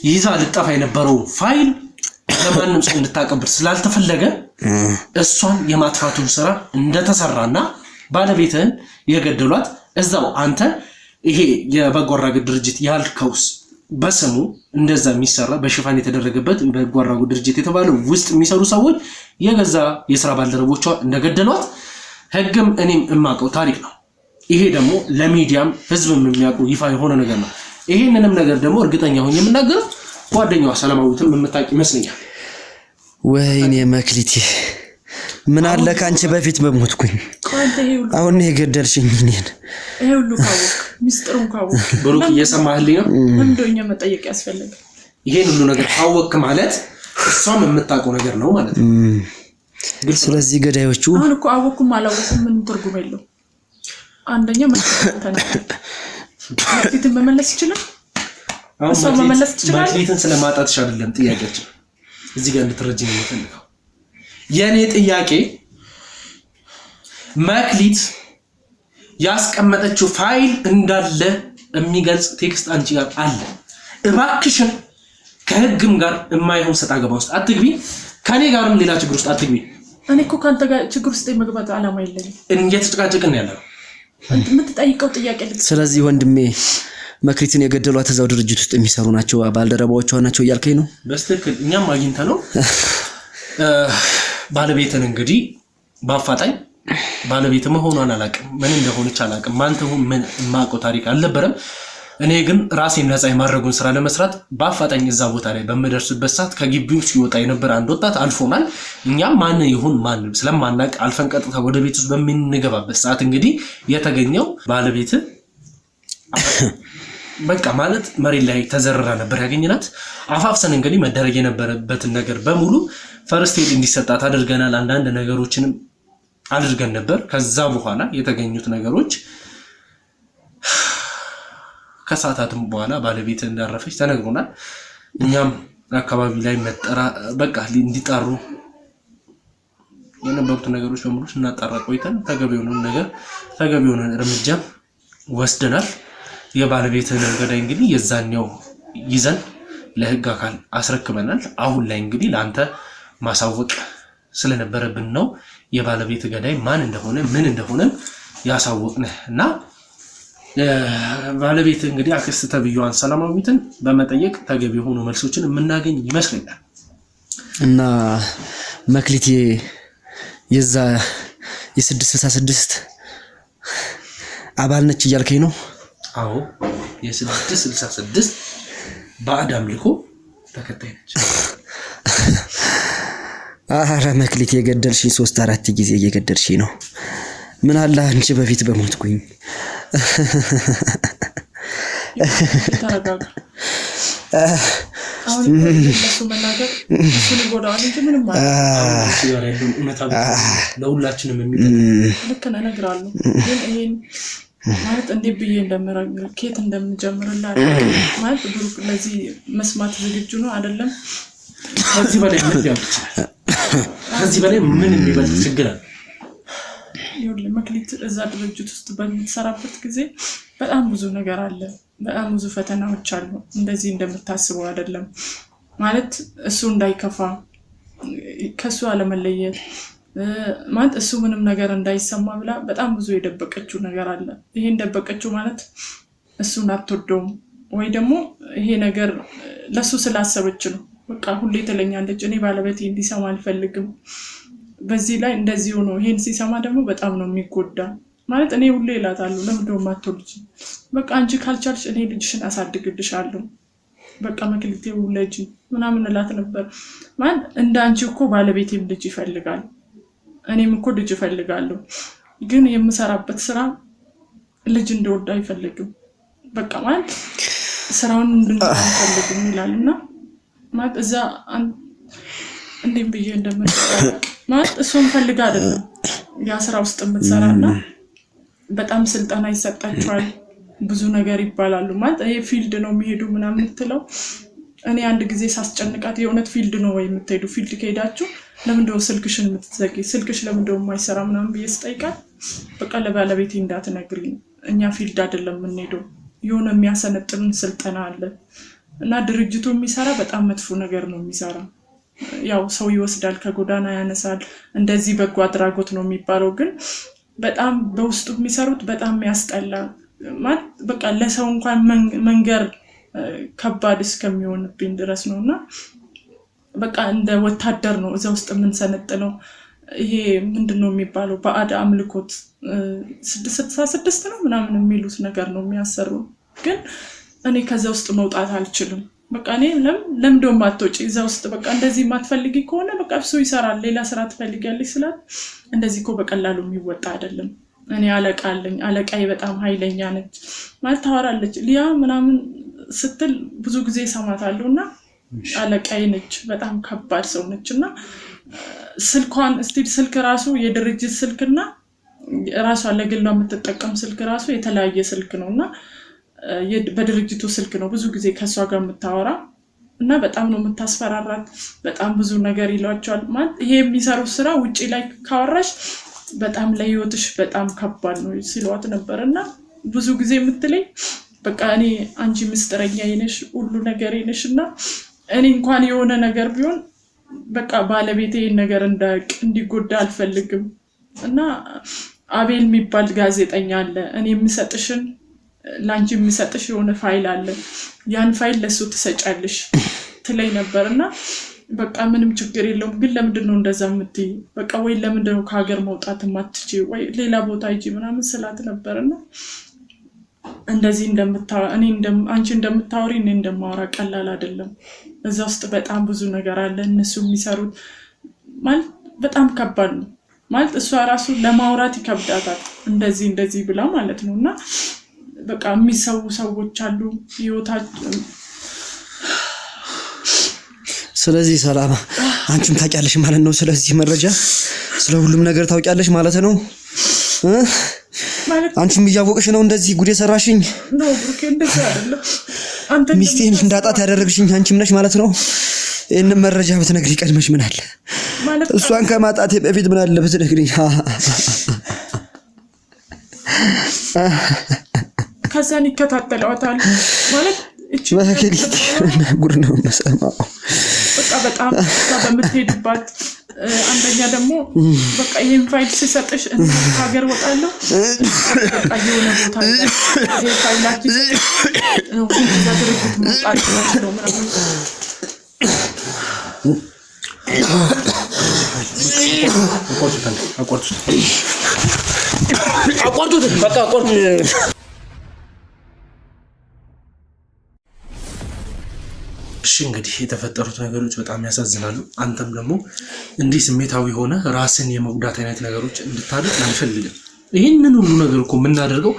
ይዛ ልጠፋ የነበረው ፋይል ለማንም ሰው እንድታቀብል ስላልተፈለገ እሷን የማጥፋቱን ስራ እንደተሰራና ባለቤትን የገደሏት እዛው አንተ ይሄ የበጎ አድራጎት ድርጅት ያልከውስ በስሙ እንደዛ የሚሰራ በሽፋን የተደረገበት በጎ አድራጎት ድርጅት የተባለው ውስጥ የሚሰሩ ሰዎች የገዛ የሥራ ባልደረቦቿ እንደገደሏት ህግም እኔም እማቀው ታሪክ ነው ይሄ ደግሞ ለሚዲያም ህዝብም የሚያውቁ ይፋ የሆነ ነገር ነው ይሄንንም ነገር ደግሞ እርግጠኛ ሆኜ የምናገረው ጓደኛዋ ሰላማዊትም የምታውቅ ይመስለኛል ወይኔ መክሊቴ ምን አለ ካንቺ በፊት በሞትኩኝ አሁን የገደልሽኝ እኔን ይሄ ሁሉ ካወቅ ሚስጥሩን ካወቅ ብሩክ እየሰማህልኝ ነው ለምንድነው መጠየቅ ያስፈልግ ይሄን ሁሉ ነገር ካወቅ ማለት እሷም የምታውቀው ነገር ነው ማለት ነው ግን ስለዚህ ገዳዮቹ አሁን እኮ አወቅኩም አላወቅኩም ምን ትርጉም የለው አንደኛ መክሊትን መመለስ ይችላል እሷ መመለስ ይችላል መክሊትን ስለማጣትሽ አይደለም ጥያቄያችን እዚህ ጋር እንድትረጂኝ ነው የምፈልገው የኔ ጥያቄ መክሊት ያስቀመጠችው ፋይል እንዳለ የሚገልጽ ቴክስት አንቺ ጋር አለ እባክሽን ከህግም ጋር የማይሆን ሰጣ ገባ ውስጥ አትግቢ ከኔ ጋርም ሌላ ችግር ውስጥ አትግቢ እኔ እኮ ካንተ ጋር ችግር ውስጥ የመግባት አላማ የለኝም እየተጨቃጨቅን ያለው የምትጠይቀው ጥያቄ ስለዚህ ወንድሜ መክሊትን የገደሏት እዛው ድርጅት ውስጥ የሚሰሩ ናቸው ባልደረባዎቿ ናቸው እያልከኝ ነው በስትክክል እኛም አግኝተ ነው ባለቤትን እንግዲህ ባፋጣኝ ባለቤት መሆኗን አላውቅም ምን እንደሆነች አላውቅም ማንተው ምን ማቆ ታሪክ አልነበረም እኔ ግን ራሴን ነፃ የማድረጉን ስራ ለመስራት ባፋጣኝ እዛ ቦታ ላይ በመደርስበት ሰዓት ከግቢው ሲወጣ የነበረ አንድ ወጣት አልፎናል እኛም ማን ይሁን ማን ስለማናቅ አልፈን ቀጥታ ወደ ቤት ውስጥ በሚንገባበት ሰዓት እንግዲህ የተገኘው ባለቤት በቃ ማለት መሬት ላይ ተዘረራ ነበር ያገኘናት አፋፍሰን እንግዲህ መደረግ የነበረበትን ነገር በሙሉ ፈርስት ኤድ እንዲሰጣት አድርገናል አንዳንድ ነገሮችንም አድርገን ነበር ከዛ በኋላ የተገኙት ነገሮች ከሰዓታትም በኋላ ባለቤት እንዳረፈች ተነግሮናል እኛም አካባቢ ላይ መጠራ በቃ እንዲጣሩ የነበሩት ነገሮች በሙሉ እናጣራ ቆይተን ተገቢውን እርምጃ ወስደናል የባለቤትን ገዳይ እንግዲህ የዛኛው ይዘን ለህግ አካል አስረክበናል አሁን ላይ እንግዲህ ለአንተ ማሳወቅ ስለነበረብን ነው የባለቤት ገዳይ ማን እንደሆነ ምን እንደሆነ ያሳወቅነህ እና ባለቤት እንግዲህ አክስት ተብዩዋን ሰላማዊትን በመጠየቅ ተገቢ የሆኑ መልሶችን የምናገኝ ይመስለኛል። እና መክሊቴ የዛ የ666 አባል ነች እያልከኝ ነው? አዎ የ666 ባዕድ አምልኮ ተከታይ ነች። አረ መክሊቴ የገደልሽኝ 3-4 ጊዜ እየገደልሽኝ ነው። ምን አለ አንቺ በፊት በሞትኩኝ። ተረጋጋ። አሁን እሱ መናገር እሱን ይጎዳዋል እንጂ ምንም ማለት ለሁላችንም የሚጠቅም ልክ ነህ እነግርሃለሁ። ግን ይሄን ማለት እንዴት ብዬ እንደምረግል ከየት እንደምጀምርልህ ማለት ብሩክ ለዚህ መስማት ዝግጁ ነው አይደለም? ከዚህ በላይ ምን ሊያውቅ ይችላል? ከዚህ በላይ ምን የሚበልጥ ችግር አለ? ይኸውልህ መክሊት እዛ ድርጅት ውስጥ በምትሰራበት ጊዜ በጣም ብዙ ነገር አለ። በጣም ብዙ ፈተናዎች አሉ። እንደዚህ እንደምታስበው አይደለም። ማለት እሱ እንዳይከፋ ከሱ አለመለየት ማለት እሱ ምንም ነገር እንዳይሰማ ብላ በጣም ብዙ የደበቀችው ነገር አለ። ይሄን ደበቀችው ማለት እሱን አትወደውም ወይ ደግሞ ይሄ ነገር ለሱ ስላሰበች ነው። በቃ ሁሌ ትለኛለች እኔ ባለቤቴ እንዲሰማ አልፈልግም። በዚህ ላይ እንደዚህ ሆኖ ይሄን ሲሰማ ደግሞ በጣም ነው የሚጎዳ። ማለት እኔ ሁሌ እላታለሁ ለምንድነው የማትወልጂ? በቃ አንቺ ካልቻልሽ እኔ ልጅሽን አሳድግልሻለሁ። በቃ መክሊቴ ውለጂ ምናምን እላት ነበር። ማለት እንደ አንቺ እኮ ባለቤቴም ልጅ ይፈልጋል፣ እኔም እኮ ልጅ እፈልጋለሁ። ግን የምሰራበት ስራ ልጅ እንደወዳ አይፈልግም። በቃ ማለት ስራውን እንድንሰራ አይፈልግም ይላልና ማለት እዛ እንዴም ብዬ እንደምትሰራ ማለት እሱን ፈልጋ አይደለም ያ ስራ ውስጥ የምትሰራና በጣም ስልጣና ይሰጣቸዋል፣ ብዙ ነገር ይባላሉ። ማለት ይሄ ፊልድ ነው የሚሄዱ ምናምን ትለው። እኔ አንድ ጊዜ ሳስጨንቃት የእውነት ፊልድ ነው ወይ የምትሄዱ? ፊልድ ከሄዳችሁ ለምንድነው ስልክሽን የምትዘጊ? ስልክሽ ለምንድነው የማይሰራ ምናምን ብዬ ስጠይቃት በቃ ለባለቤቴ እንዳትነግሪኝ፣ እኛ ፊልድ አይደለም የምንሄደው፣ የሆነ የሚያሰነጥልን ስልጠና አለ እና ድርጅቱ የሚሰራ በጣም መጥፎ ነገር ነው የሚሰራ። ያው ሰው ይወስዳል፣ ከጎዳና ያነሳል፣ እንደዚህ በጎ አድራጎት ነው የሚባለው። ግን በጣም በውስጡ የሚሰሩት በጣም ያስጠላ ማለት በቃ ለሰው እንኳን መንገር ከባድ እስከሚሆንብኝ ድረስ ነውና በቃ እንደ ወታደር ነው እዛ ውስጥ የምንሰነጥነው። ይሄ ምንድነው የሚባለው ባዕድ አምልኮት 666 ነው ምናምን የሚሉት ነገር ነው የሚያሰሩ። ግን እኔ ከዛ ውስጥ መውጣት አልችልም። በቃ እኔ ለምንድነው ማትወጪ እዛ ውስጥ? በቃ እንደዚህ ማትፈልጊ ከሆነ በቃ እሱ ይሰራል፣ ሌላ ስራ ትፈልጊያለሽ ስላት እንደዚህ እኮ በቀላሉ የሚወጣ አይደለም። እኔ አለቃ አለኝ፣ አለቃዬ በጣም ኃይለኛ ነች ማለት ታወራለች። ሊያ ምናምን ስትል ብዙ ጊዜ ሰማታለሁና አለቃዬ ነች፣ በጣም ከባድ ሰው ነችና ስልኳን ስልክ ራሱ የድርጅት ስልክና ራሷ ለግሏ የምትጠቀም ስልክ ራሱ የተለያየ ስልክ ነውና በድርጅቱ ስልክ ነው ብዙ ጊዜ ከሷ ጋር የምታወራ እና በጣም ነው የምታስፈራራት። በጣም ብዙ ነገር ይሏቸዋል። ማለት ይሄ የሚሰሩት ስራ ውጪ ላይ ካወራሽ በጣም ለህይወትሽ በጣም ከባድ ነው ሲሏት ነበርና ብዙ ጊዜ የምትለኝ በቃ እኔ አንቺ ምስጥረኛ ነሽ፣ ሁሉ ነገር ነሽና እኔ እንኳን የሆነ ነገር ቢሆን በቃ ባለቤቴ ነገር እንዲጎዳ አልፈልግም። እና አቤል የሚባል ጋዜጠኛ አለ፣ እኔ የምሰጥሽን ላንቺ የሚሰጥሽ የሆነ ፋይል አለ፣ ያን ፋይል ለሱ ትሰጫለሽ ትለኝ ነበርና በቃ ምንም ችግር የለውም፣ ግን ለምንድነው እንደዛ የምትይ? በቃ ወይ ለምንድነው ከሀገር መውጣት የማትችይ ወይ ሌላ ቦታ ሂጂ ምናምን ስላት ነበርና እንደዚህ አንቺ እንደምታወሪ እኔ እንደማወራ ቀላል አይደለም። እዛ ውስጥ በጣም ብዙ ነገር አለ። እነሱ የሚሰሩት ማለት በጣም ከባድ ነው። ማለት እሷ ራሱ ለማውራት ይከብዳታል እንደዚህ ብላ ማለት ነውና በቃ የሚሰው ሰዎች አሉ ህይወታቸው። ስለዚህ ሰላም አንቺም ታውቂያለሽ ማለት ነው። ስለዚህ መረጃ ስለ ሁሉም ነገር ታውቂያለሽ ማለት ነው። አንቺም እያወቅሽ ነው እንደዚህ ጉድ የሰራሽኝ ነው። ብሩኬ እንደዚህ አይደለም። አንተ ሚስቴን እንዳጣት ያደረግሽኝ አንቺም ነሽ ማለት ነው። ይሄንን መረጃ ብትነግሪ ቀድመሽ ምን አለ ማለት እሷን ከማጣቴ በፊት ምን አለ ብትነግሪኝ። ከዛን ይከታተለዋታል ማለት እቺ በከሊት ጉድ ነው መሰማው። በቃ በጣም በምትሄድባት አንደኛ ደግሞ በቃ ይሄን ፋይል ሲሰጥሽ እና ሀገር ወጣለሁ በቃ የሆነ ቦታ ይሄ ፋይላችን ነው እዛ ድርጅት መውጣት ነው ምናምን አቋርጡት በቃ አቋርጡ። እሺ እንግዲህ የተፈጠሩት ነገሮች በጣም ያሳዝናሉ። አንተም ደግሞ እንዲህ ስሜታዊ ሆነ ራስን የመጉዳት አይነት ነገሮች እንድታደርግ አልፈልግም። ይህንን ሁሉ ነገር እኮ የምናደርገው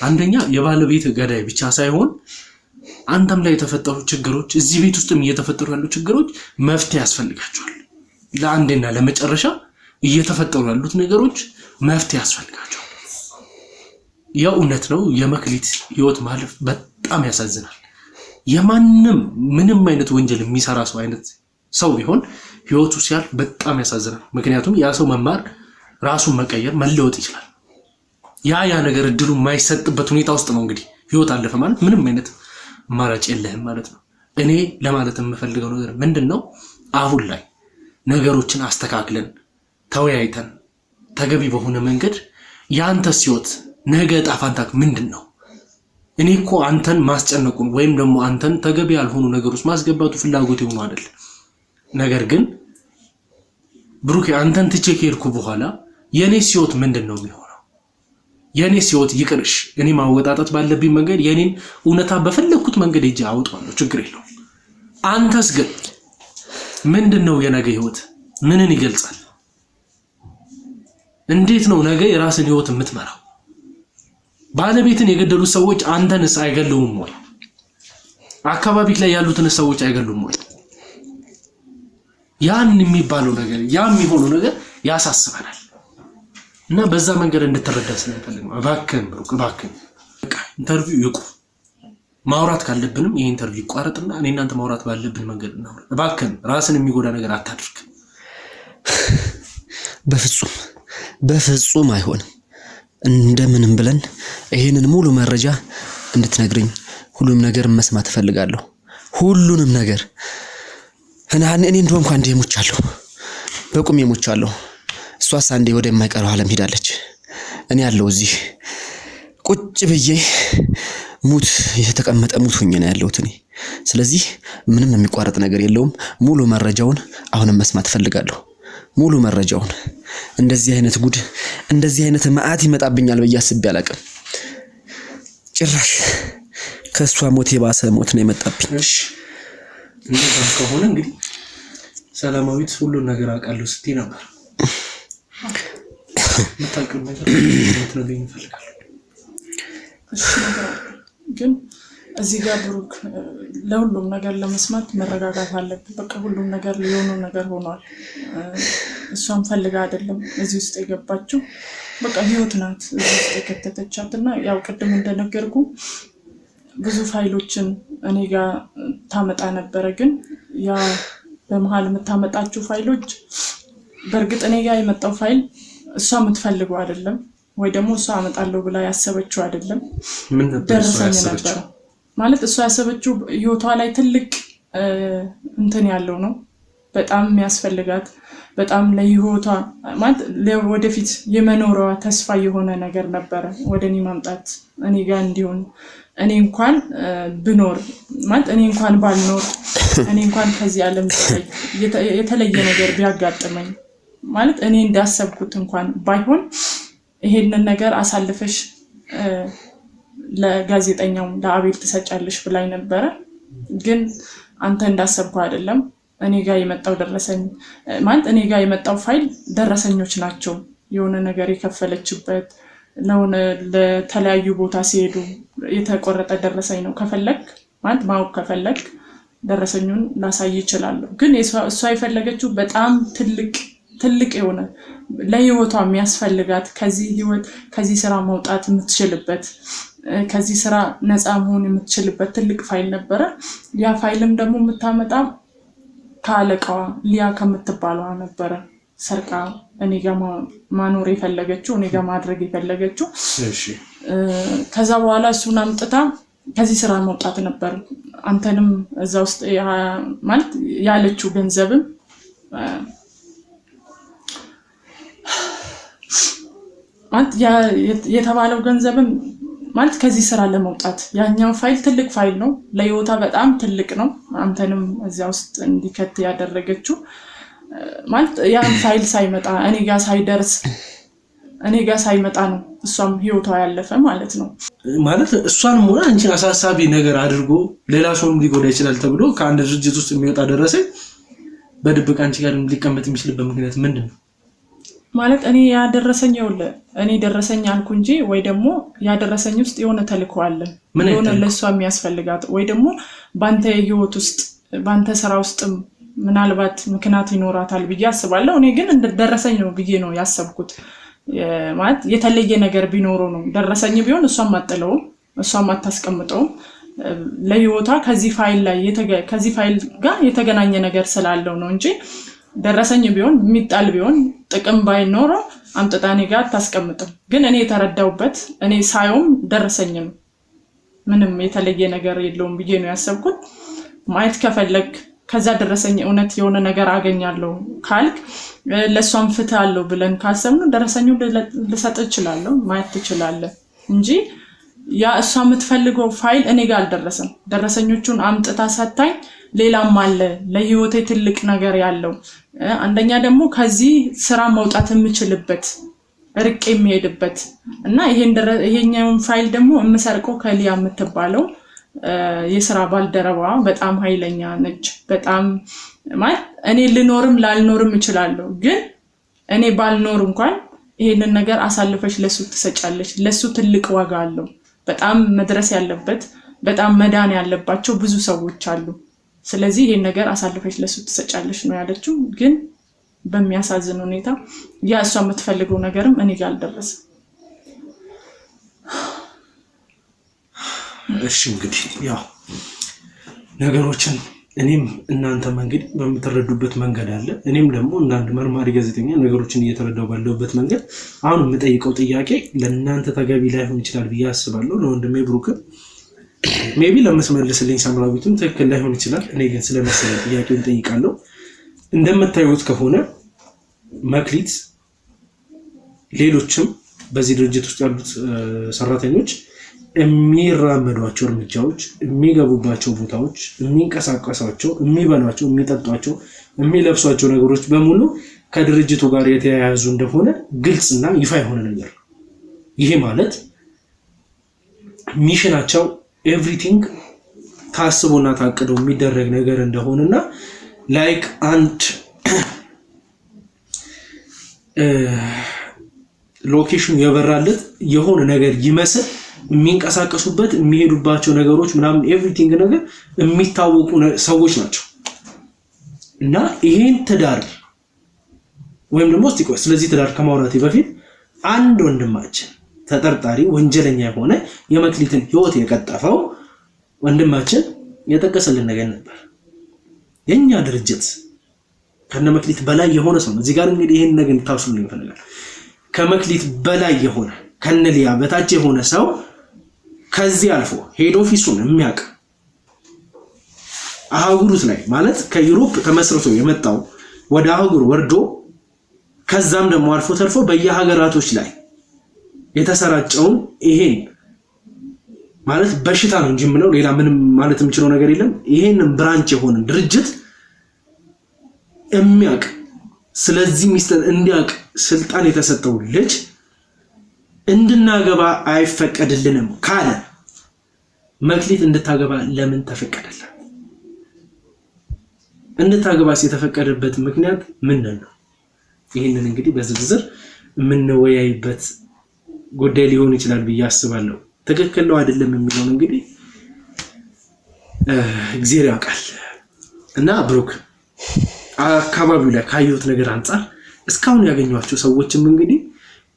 አንደኛ የባለቤት ገዳይ ብቻ ሳይሆን አንተም ላይ የተፈጠሩ ችግሮች እዚህ ቤት ውስጥም እየተፈጠሩ ያሉ ችግሮች መፍትሄ ያስፈልጋቸዋል። ለአንዴና ለመጨረሻ እየተፈጠሩ ያሉት ነገሮች መፍትሄ ያስፈልጋቸዋል። የእውነት ነው የመክሊት ህይወት ማለፍ በጣም ያሳዝናል። የማንም ምንም አይነት ወንጀል የሚሰራ ሰው አይነት ሰው ቢሆን ህይወቱ ሲያልፍ በጣም ያሳዝናል። ምክንያቱም ያ ሰው መማር፣ ራሱን መቀየር፣ መለወጥ ይችላል። ያ ነገር እድሉ የማይሰጥበት ሁኔታ ውስጥ ነው እንግዲህ ህይወት አለፈ ማለት ምንም አይነት አማራጭ የለህም ማለት ነው። እኔ ለማለት የምፈልገው ነገር ምንድነው አሁን ላይ ነገሮችን አስተካክለን ተወያይተን ተገቢ በሆነ መንገድ ያንተስ ህይወት ነገ ዕጣ ፈንታክ ምንድነው? እኔ እኮ አንተን ማስጨነቁን ወይም ደግሞ አንተን ተገቢ ያልሆኑ ነገሮች ማስገባቱ ፍላጎት ይሆኑ አይደል? ነገር ግን ብሩክ አንተን ትቼ ከሄድኩ በኋላ የኔስ ህይወት ምንድነው የሚሆነው? የኔስ ህይወት ይቅርሽ፣ እኔ ማወጣጣት ባለብኝ መንገድ የኔን እውነታ በፈለኩት መንገድ ሄጄ አውጣለሁ፣ ችግር የለውም። አንተስ ግን ምንድነው የነገ ህይወት? ምንን ይገልጻል? እንዴት ነው ነገ የራስን ህይወት የምትመራው? ባለቤትን የገደሉት ሰዎች አንተንስ አይገሉም ወይ? አካባቢክ ላይ ያሉትን ሰዎች አይገሉም ወይ? ያን የሚባለው ነገር ያ የሚሆነው ነገር ያሳስበናል። እና በዛ መንገድ እንድትረዳ ስለምፈልግ ነው። እባክህን ብሩክ እባክህን በቃ ኢንተርቪው ይቁም። ማውራት ካለብንም ይሄ ኢንተርቪው ይቋረጥና እኔ እናንተ ማውራት ባለብን መንገድ እናውራ። እባክህን ራስን የሚጎዳ ነገር አታድርግ። በፍጹም አይሆንም። እንደምንም ብለን ይሄንን ሙሉ መረጃ እንድትነግረኝ ሁሉም ነገር መስማት ፈልጋለሁ። ሁሉንም ነገር እኔ እንደው እንኳን እንደ ሞቻለሁ በቁም ሞቻለሁ። እሷስ አንዴ ወደ የማይቀረው ዓለም ሄዳለች። እኔ ያለው እዚህ ቁጭ ብዬ ሙት የተቀመጠ ሙት ሆኜ ነው ያለሁት እኔ። ስለዚህ ምንም የሚቋረጥ ነገር የለውም። ሙሉ መረጃውን አሁንም መስማት ፈልጋለሁ። ሙሉ መረጃውን። እንደዚህ አይነት ጉድ እንደዚህ አይነት መዓት ይመጣብኛል ብዬ አስቤ አላቅም። ጭራሽ ከሷ ሞት የባሰ ሞት ነው የመጣብኝ። እሺ እንደዛ ከሆነ እንግዲህ ሰላማዊት ሁሉን ነገር አውቃለሁ ስትይ ነበር። መታቀም ነገር ነው ይፈልጋል። እሺ ግን እዚህ ጋር ብሩክ ለሁሉም ነገር ለመስማት መረጋጋት አለብን። በቃ ሁሉም ነገር ሊሆነው ነገር ሆኗል። እሷን ፈልጋ አይደለም እዚህ ውስጥ የገባችው። በቃ ህይወት ናት እዚህ ውስጥ የከተተቻትና ያው ቅድም እንደነገርኩ ብዙ ፋይሎችን እኔ ጋር ታመጣ ነበረ። ግን ያ በመሃል የምታመጣቸው ፋይሎች በእርግጥ እኔ ጋር የመጣው ፋይል እሷ የምትፈልገው አይደለም፣ ወይ ደግሞ እሷ አመጣለሁ ብላ ያሰበችው አይደለም። ምን ነበር ደረሰኝ ነበር ማለት እሷ ያሰበችው ህይወቷ ላይ ትልቅ እንትን ያለው ነው። በጣም የሚያስፈልጋት በጣም ለህይወቷ ማለት ወደፊት የመኖሯ ተስፋ የሆነ ነገር ነበረ ወደኔ ማምጣት እኔ ጋር እንዲሆን። እኔ እንኳን ብኖር ማለት እኔ እንኳን ባልኖር እኔ እንኳን ከዚህ ዓለም የተለየ ነገር ቢያጋጥመኝ ማለት እኔ እንዳሰብኩት እንኳን ባይሆን ይሄንን ነገር አሳልፈሽ ለጋዜጠኛው ለአቤል ተሰጫለሽ ብላኝ ነበረ። ግን አንተ እንዳሰብኩ አይደለም። እኔ ጋር የመጣው ደረሰኝ ማለት እኔ ጋር የመጣው ፋይል ደረሰኞች ናቸው። የሆነ ነገር የከፈለችበት ለሆነ ለተለያዩ ቦታ ሲሄዱ የተቆረጠ ደረሰኝ ነው። ከፈለክ ማለት ማወቅ ከፈለክ ደረሰኙን ላሳይ ይችላል። ግን እሷ የፈለገችው በጣም ትልቅ የሆነ ለህይወቷ የሚያስፈልጋት ከዚህ ህይወት ከዚህ ስራ መውጣት የምትችልበት ከዚህ ስራ ነፃ መሆን የምትችልበት ትልቅ ፋይል ነበረ። ያ ፋይልም ደግሞ የምታመጣ ከአለቃዋ ሊያ ከምትባለዋ ነበረ። ሰርቃ እኔ ጋር ማኖር የፈለገችው እኔ ጋር ማድረግ የፈለገችው። እሺ ከዛ በኋላ እሱን አምጥታ ከዚህ ስራ መውጣት ነበር። አንተንም እዛ ውስጥ ማለት ያለችው ገንዘብም ማለት የተባለው ገንዘብም ማለት ከዚህ ስራ ለመውጣት ያኛው ፋይል ትልቅ ፋይል ነው ለህይወቷ በጣም ትልቅ ነው አንተንም እዚያ ውስጥ እንዲከት ያደረገችው ማለት ያን ፋይል ሳይመጣ እኔ ጋር ሳይመጣ ነው እሷም ህይወቷ ያለፈ ማለት ነው ማለት እሷንም ሆነ አንቺን አሳሳቢ ነገር አድርጎ ሌላ ሰውም ሊጎዳ ይችላል ተብሎ ከአንድ ድርጅት ውስጥ የሚወጣ ደረሰኝ በድብቅ አንቺ ጋር ሊቀመጥ የሚችልበት ምክንያት ምንድነው ማለት እኔ ደረሰኝ አልኩ እንጂ ወይ ደግሞ ያደረሰኝ ውስጥ የሆነ ተልኮ አለ የሆነ ለሷ የሚያስፈልጋት ወይ ደግሞ ባንተ ህይወት ውስጥ ባንተ ስራ ውስጥ ምናልባት ምክንያት ይኖራታል ብዬ አስባለሁ እኔ ግን እንደደረሰኝ ነው ብዬ ነው ያሰብኩት ማለት የተለየ ነገር ቢኖረው ነው ደረሰኝ ቢሆን እሷም አጥለው እሷም አታስቀምጠው ለህይወቷ ከዚህ ፋይል ጋር የተገናኘ ነገር ስላለው ነው እንጂ ደረሰኝ ቢሆን የሚጣል ቢሆን ጥቅም ባይኖረው አምጥታኔ ጋር ታስቀምጥም ግን እኔ የተረዳውበት እኔ ሳይውም ደረሰኝ ነው ምንም የተለየ ነገር የለውም ብዬ ነው ያሰብኩት ማየት ከፈለክ ከዛ ደረሰኝ እውነት የሆነ ነገር አገኛለሁ ካልክ ለሷም ፍትህ አለው ብለን ካሰብነው ደረሰኙን ልሰጥ እችላለሁ ማየት ትችላለህ እንጂ ያ እሷ የምትፈልገው ፋይል እኔ ጋር አልደረሰም ደረሰኞቹን አምጥታ ሰጣኝ ሌላም አለ ለህይወቴ ትልቅ ነገር ያለው አንደኛ ደግሞ ከዚህ ስራ መውጣት የምችልበት ርቄ የሚሄድበት እና ይሄኛውን ፋይል ደግሞ የምሰርቀው ከሊያ የምትባለው የስራ ባልደረባ በጣም ኃይለኛ ነች በጣም ማለት እኔ ልኖርም ላልኖርም እችላለሁ ግን እኔ ባልኖር እንኳን ይሄንን ነገር አሳልፈሽ ለሱ ትሰጫለሽ ለሱ ትልቅ ዋጋ አለው በጣም መድረስ ያለበት በጣም መዳን ያለባቸው ብዙ ሰዎች አሉ ስለዚህ ይሄን ነገር አሳልፈሽ ለሱ ትሰጫለሽ ነው ያለችው ግን በሚያሳዝን ሁኔታ ያ እሷ የምትፈልገው ነገርም እኔ ጋር አልደረሰም እሺ እንግዲህ ያው ነገሮችን እኔም እናንተ መንገድ በመተረዱበት መንገድ አለ እኔም ደግሞ እንዳንድ መርማሪ ጋዜጠኛ ነገሮችን እየተረዳው ባለውበት መንገድ አሁን የምጠይቀው ጥያቄ ለእናንተ ተገቢ ላይሆን ይችላል ብዬ አስባለሁ ለወንድሜ ብሩክ ሜቢ ለመስመልስልኝ ሳምራዊቱም ትክክል ላይሆን ይችላል እኔ ግን ስለመሰለ ጥያቄውን ጠይቃለሁ እንደምታዩት ከሆነ መክሊት ሌሎችም በዚህ ድርጅት ውስጥ ያሉት ሰራተኞች የሚራመዷቸው እርምጃዎች የሚገቡባቸው ቦታዎች የሚንቀሳቀሳቸው የሚበሏቸው የሚጠጧቸው የሚለብሷቸው ነገሮች በሙሉ ከድርጅቱ ጋር የተያያዙ እንደሆነ ግልጽና ይፋ የሆነ ነገር ይሄ ማለት ሚሽናቸው ኤቭሪቲንግ ታስቦና ታቅዶ የሚደረግ ነገር እንደሆነና ላይክ አንድ ሎኬሽን የበራለት የሆነ ነገር ይመስል የሚንቀሳቀሱበት የሚሄዱባቸው ነገሮች ምናምን ኤቭሪቲንግ ነገር የሚታወቁ ሰዎች ናቸው እና ይሄን ትዳር ወይም ደግሞ ስለዚህ ትዳር ከማውራቴ በፊት አንድ ወንድማችን ተጠርጣሪ ወንጀለኛ የሆነ የመክሊትን ህይወት የቀጠፈው ወንድማችን የጠቀሰልን ነገር ነበር የኛ ድርጅት ከነመክሊት በላይ የሆነ ሰው እዚህ ጋር እንግዲህ ይሄን ነገር ታውሱልኝ ይፈልጋል ከመክሊት በላይ የሆነ ከነሊያ በታች የሆነ ሰው ከዚህ አልፎ ሄድ ኦፊሱን የሚያቅ አህጉሩት ላይ ማለት ከዩሮፕ ተመስርቶ የመጣው ወደ አህጉር ወርዶ ከዛም ደግሞ አልፎ ተርፎ በየሀገራቶች ላይ የተሰራጨውን ይሄን ማለት በሽታ ነው እንጂ ምነው ሌላ ምንም ማለት የምችለው ነገር የለም ይሄንን ብራንች የሆነ ድርጅት የሚያቅ ስለዚህ ሚስተር እንዲያቅ ስልጣን የተሰጠው ልጅ እንድናገባ አይፈቀድልንም ካለ መክሊት እንድታገባ ለምን ተፈቀደላት እንድታገባስ የተፈቀደበት ምክንያት ምንድነው ይሄንን እንግዲህ በዝርዝር የምንወያይበት ጉዳይ ሊሆን ይችላል ብዬ አስባለሁ ትክክል ነው አይደለም የሚለው እንግዲህ እግዚአብሔር ያውቃል እና ብሩክ አካባቢው ላይ ካዩት ነገር አንፃር እስካሁን ያገኟቸው ሰዎችም እንግዲህ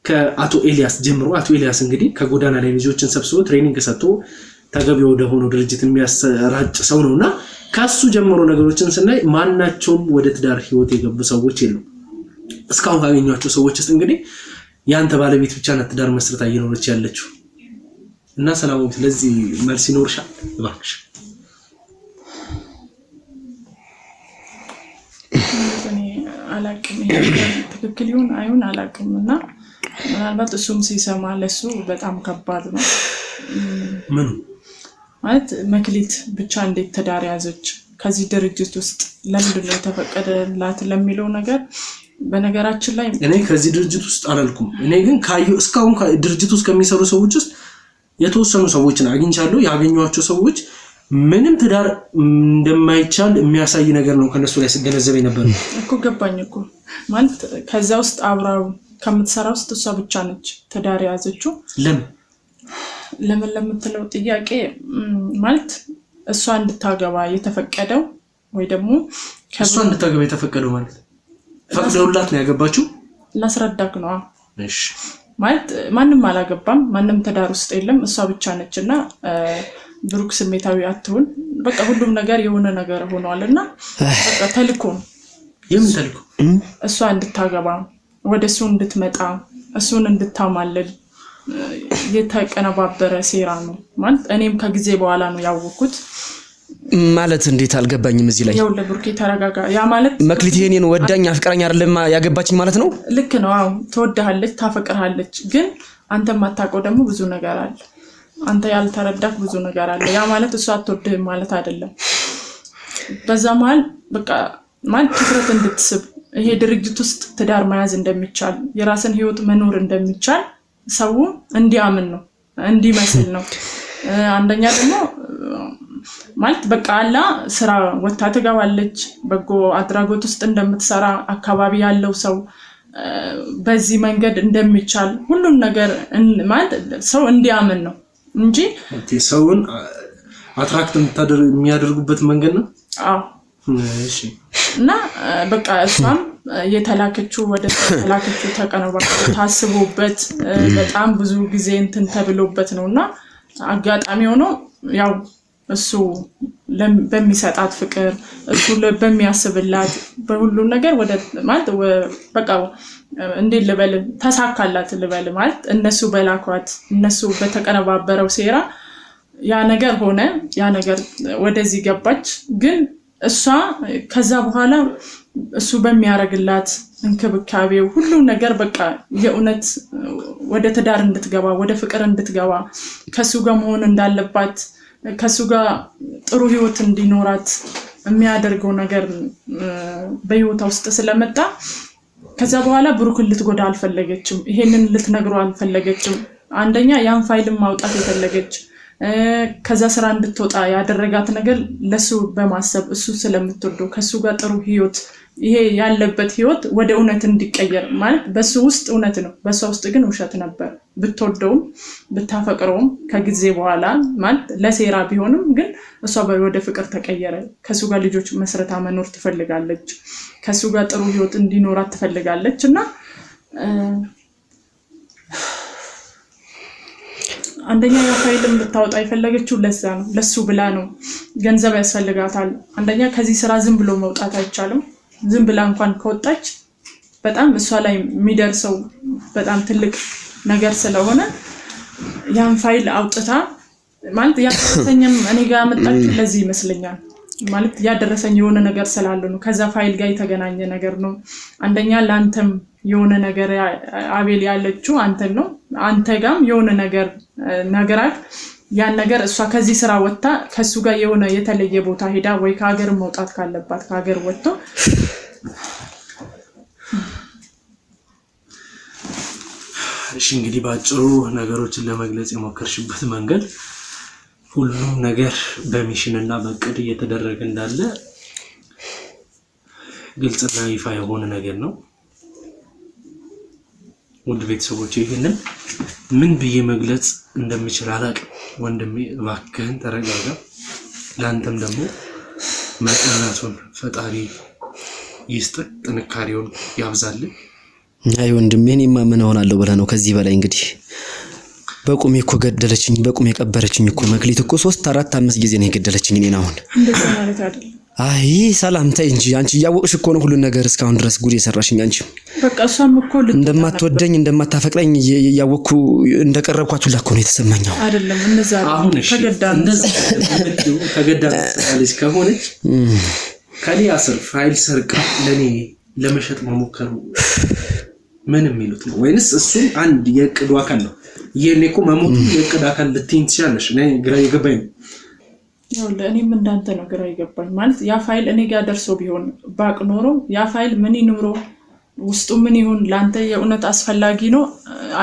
ከአቶ ኤልያስ ጀምሮ አቶ ኤልያስ እንግዲህ ከጎዳና ላይ ልጆችን ሰብስቦ ትሬኒንግ ሰጥቶ ተገቢ ወደ ሆኖ ድርጅት የሚያሰራጭ ሰው ነውና ካሱ ጀምሮ ነገሮችን ስናይ ማናቸውም ወደ ትዳር ህይወት የገቡ ሰዎች የሉ እስካሁን ካገኟቸው ሰዎች ውስጥ እንግዲህ ያንተ ባለቤት ብቻ ናት ትዳር መስርታ እየኖረች ያለችው እና ሰላማዊ ስለዚህ መልስ ይኖርሻል እባክሽ እኔ አላቅም ትክክል ይሁን አይሁን አላቅምና ምናልባት እሱም ሲሰማ ለሱ በጣም ከባድ ነው። ምን ማለት መክሊት ብቻ እንዴት ትዳር ያዘች ከዚህ ድርጅት ውስጥ ለምንድን ነው የተፈቀደላት ለሚለው ነገር በነገራችን ላይ እኔ ከዚህ ድርጅት ውስጥ አላልኩም። እኔ ግን እስካሁን ድርጅት ውስጥ ከሚሰሩ ሰዎች ውስጥ የተወሰኑ ሰዎችን አግኝቻለሁ። ያገኘኋቸው ሰዎች ምንም ትዳር እንደማይቻል የሚያሳይ ነገር ነው ከነሱ ላይ ሲገነዘብ ነበር እኮ ገባኝ እኮ ማለት ከዛ ውስጥ አብራው ከምትሰራ ውስጥ እሷ ብቻ ነች ትዳር ያዘችው። ለምን ለምትለው ጥያቄ ማለት እሷ እንድታገባ የተፈቀደው ወይ ደግሞ እሷ እንድታገባ የተፈቀደው ማለት ፈቅደውላት ነው ያገባችው። ላስረዳክ ነው። እሺ ማለት ማንም አላገባም፣ ማንም ትዳር ውስጥ የለም፣ እሷ ብቻ ነችና ብሩክ ስሜታዊ አትሁን። በቃ ሁሉም ነገር የሆነ ነገር ሆኗልና በቃ ተልኮ የምን ተልኮ እሷ እንድታገባ ወደሱ እንድትመጣ እሱን እንድታማልል የተቀነባበረ ሴራ ነው ማለት እኔም ከጊዜ በኋላ ነው ያወኩት። ማለት እንዴት አልገባኝም እዚህ ላይ ያው ለብሩክ ተረጋጋ። ያ ማለት መክሊት የኔን ወዳኝ አፍቅራኝ አይደለም ያገባችኝ ማለት ነው። ልክ ነው። አዎ ትወድሃለች፣ ታፈቅርሃለች። ግን አንተ ማታውቀው ደግሞ ብዙ ነገር አለ። አንተ ያልተረዳክ ብዙ ነገር አለ። ያ ማለት እሷ አትወድህም ማለት አይደለም። በዛ መሀል በቃ ማለት ትኩረት እንድትስብ ይሄ ድርጅት ውስጥ ትዳር መያዝ እንደሚቻል የራስን ህይወት መኖር እንደሚቻል ሰው እንዲያምን ነው እንዲመስል ነው። አንደኛ ደግሞ ማለት በቃ አላ ስራ ወጣ ትገባለች በጎ አድራጎት ውስጥ እንደምትሰራ አካባቢ ያለው ሰው በዚህ መንገድ እንደሚቻል ሁሉን ነገር ማለት ሰው እንዲያምን ነው እንጂ ሰውን አትራክት የሚያደርጉበት መንገድ ነው። አዎ እሺ። እና በቃ እሷም የተላከችው ወደ ተላከችው ተቀነባብሮ ታስቦበት በጣም ብዙ ጊዜ እንትን ተብሎበት ነውና አጋጣሚ ሆኖ ያው እሱ በሚሰጣት ፍቅር እሱ በሚያስብላት በሁሉ ነገር ወደ ማለት በቃ እንዴ ልበል ተሳካላት ልበል ማለት እነሱ በላኳት እነሱ በተቀነባበረው ሴራ ያ ነገር ሆነ። ያ ነገር ወደዚህ ገባች። ግን እሷ ከዛ በኋላ እሱ በሚያረግላት እንክብካቤው ሁሉ ነገር በቃ የእውነት ወደ ትዳር እንድትገባ ወደ ፍቅር እንድትገባ ከሱ ጋር መሆን እንዳለባት ከሱ ጋር ጥሩ ህይወት እንዲኖራት የሚያደርገው ነገር በህይወቷ ውስጥ ስለመጣ ከዛ በኋላ ብሩክን ልትጎዳ አልፈለገችም። ይሄንን ልትነግረው አልፈለገችም። አንደኛ ያን ፋይልም ማውጣት የፈለገች ከዛ ስራ እንድትወጣ ያደረጋት ነገር ለሱ በማሰብ እሱ ስለምትወደው ከሱ ጋር ጥሩ ህይወት ይሄ ያለበት ህይወት ወደ እውነት እንዲቀየር ማለት በሱ ውስጥ እውነት ነው፣ በሷ ውስጥ ግን ውሸት ነበር። ብትወደውም ብታፈቅረውም ከጊዜ በኋላ ማለት ለሴራ ቢሆንም ግን እሷ ወደ ፍቅር ተቀየረ። ከሱ ጋር ልጆች መስረታ መኖር ትፈልጋለች። ከሱ ጋር ጥሩ ህይወት እንዲኖራት ትፈልጋለች እና አንደኛ ፋይልም ልታወጣ የፈለገችው ለዛ ነው፣ ለሱ ብላ ነው። ገንዘብ ያስፈልጋታል። አንደኛ ከዚህ ስራ ዝም ብሎ መውጣት አይቻልም። ዝም ብላ እንኳን ከወጣች በጣም እሷ ላይ የሚደርሰው በጣም ትልቅ ነገር ስለሆነ ያን ፋይል አውጥታ ማለት ያደረሰኝም እኔ ጋር መጣችሁ ለዚህ ይመስለኛል ማለት ያደረሰኝ የሆነ ነገር ስላለ ነው። ከዛ ፋይል ጋር የተገናኘ ነገር ነው። አንደኛ ላንተም የሆነ ነገር አቤል ያለችው አንተን ነው። አንተ ጋርም የሆነ ነገር ነገራት ያን ነገር እሷ ከዚህ ስራ ወጣ ከሱ ጋር የሆነ የተለየ ቦታ ሄዳ ወይ ከሀገር መውጣት ካለባት ከሀገር ወጥቶ እሺ። እንግዲህ ባጭሩ ነገሮችን ለመግለጽ የሞከርሽበት መንገድ ሁሉም ነገር በሚሽንና በእቅድ እየተደረገ እንዳለ ግልጽና ይፋ የሆነ ነገር ነው። ውድ ቤተሰቦች ይሄንን ምን ብዬ መግለጽ እንደምችል አላውቅም። ወንድሜ እባክህን ተረጋጋ። ለአንተም ደግሞ መጽናናቱን ፈጣሪ ይስጥ፣ ጥንካሬውን ያብዛልን። አይ ወንድሜ እኔማ ምን እሆናለሁ ብለህ ነው? ከዚህ በላይ እንግዲህ በቁሜ እኮ ገደለችኝ፣ በቁሜ ቀበረችኝ እኮ መክሊት እኮ 3 4 5 ጊዜ ነው የገደለችኝ እኔን። አሁን እንደዛ ማለት አይደለም። አይ ሰላም ተይ እንጂ አንቺ እያወቅሽ እኮ ነው ሁሉ ነገር እስካሁን ድረስ ጉድ የሰራሽኝ አንቺ። በቃ እሷም እኮ እንደማትወደኝ እንደማታፈቅረኝ እያወቅኩ እንደቀረብኳችሁ እኮ ነው የተሰማኝ። አይደለም እነዛ አሁን እሺ ተገዳለች ከሆነች ከሊያ ስር ፋይል ሰርቃ ለኔ ለመሸጥ መሞከሩ ምን የሚሉት ነው? ወይንስ እሱ አንድ የእቅዱ አካል ነው? ይሄኔ እኮ መሞቱ የእቅድ አካል ልትይኝ ትችያለሽ። እኔ ግራ የገባኝ ያው ለእኔም እንዳንተ ነው ግራ የገባኝ። ማለት ያ ፋይል እኔ ጋር ደርሶ ቢሆን ባቅ ኖሮ ያ ፋይል ምን ይኑሮ ውስጡ ምን ይሁን ለአንተ የእውነት አስፈላጊ ነው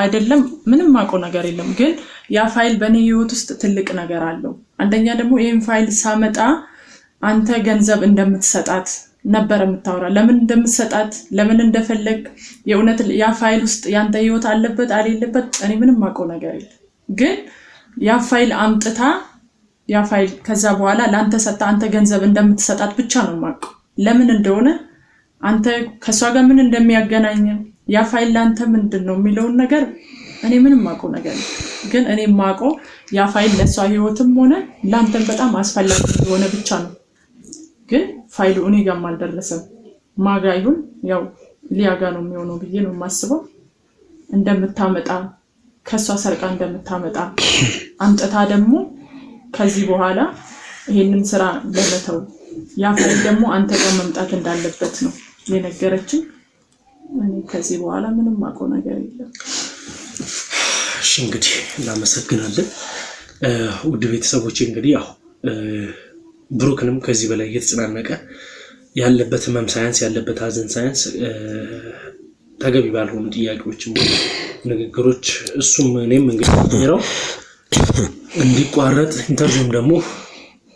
አይደለም ምንም ማውቀው ነገር የለም። ግን ያ ፋይል በእኔ ህይወት ውስጥ ትልቅ ነገር አለው። አንደኛ ደግሞ ይሄን ፋይል ሳመጣ አንተ ገንዘብ እንደምትሰጣት ነበር የምታወራ። ለምን እንደምትሰጣት ለምን እንደፈለግ የእውነት ያ ፋይል ውስጥ ያንተ ህይወት አለበት አይደለበት እኔ ምንም ማውቀው ነገር የለም። ግን ያ ፋይል አምጥታ ያ ፋይል ከዛ በኋላ ላንተ ሰጣ አንተ ገንዘብ እንደምትሰጣት ብቻ ነው ማውቀው። ለምን እንደሆነ አንተ ከሷ ጋር ምን እንደሚያገናኝ ያ ፋይል ላንተ ምንድነው የሚለውን ነገር እኔ ምንም ማውቀው ነገር የለም። ግን እኔ ማውቀው ያ ፋይል ለሷ ህይወትም ሆነ ላንተም በጣም አስፈላጊ እንደሆነ ብቻ ነው። ግን ፋይሉ እኔ ጋር አልደረሰም። ማጋ ይሁን ያው ሊያጋ ነው የሚሆነው ብዬ ነው የማስበው። እንደምታመጣ ከሷ ሰርቃ እንደምታመጣ አምጥታ ደግሞ ከዚህ በኋላ ይሄንን ስራ ለመተው ያ ፋይል ደግሞ አንተ ጋር መምጣት እንዳለበት ነው የነገረችኝ። እኔ ከዚህ በኋላ ምንም ማውቀው ነገር የለም። እሺ እንግዲህ እናመሰግናለን ውድ ቤተሰቦቼ። እንግዲህ ያው ብሩክንም ከዚህ በላይ እየተጽናነቀ ያለበት ህመም ሳያንስ ያለበት ሀዘን ሳያንስ ተገቢ ባልሆኑ ጥያቄዎችም ንግግሮች እሱም እኔም እንግዲህ ነው እንዲቋረጥ ኢንተርቪውም ደግሞ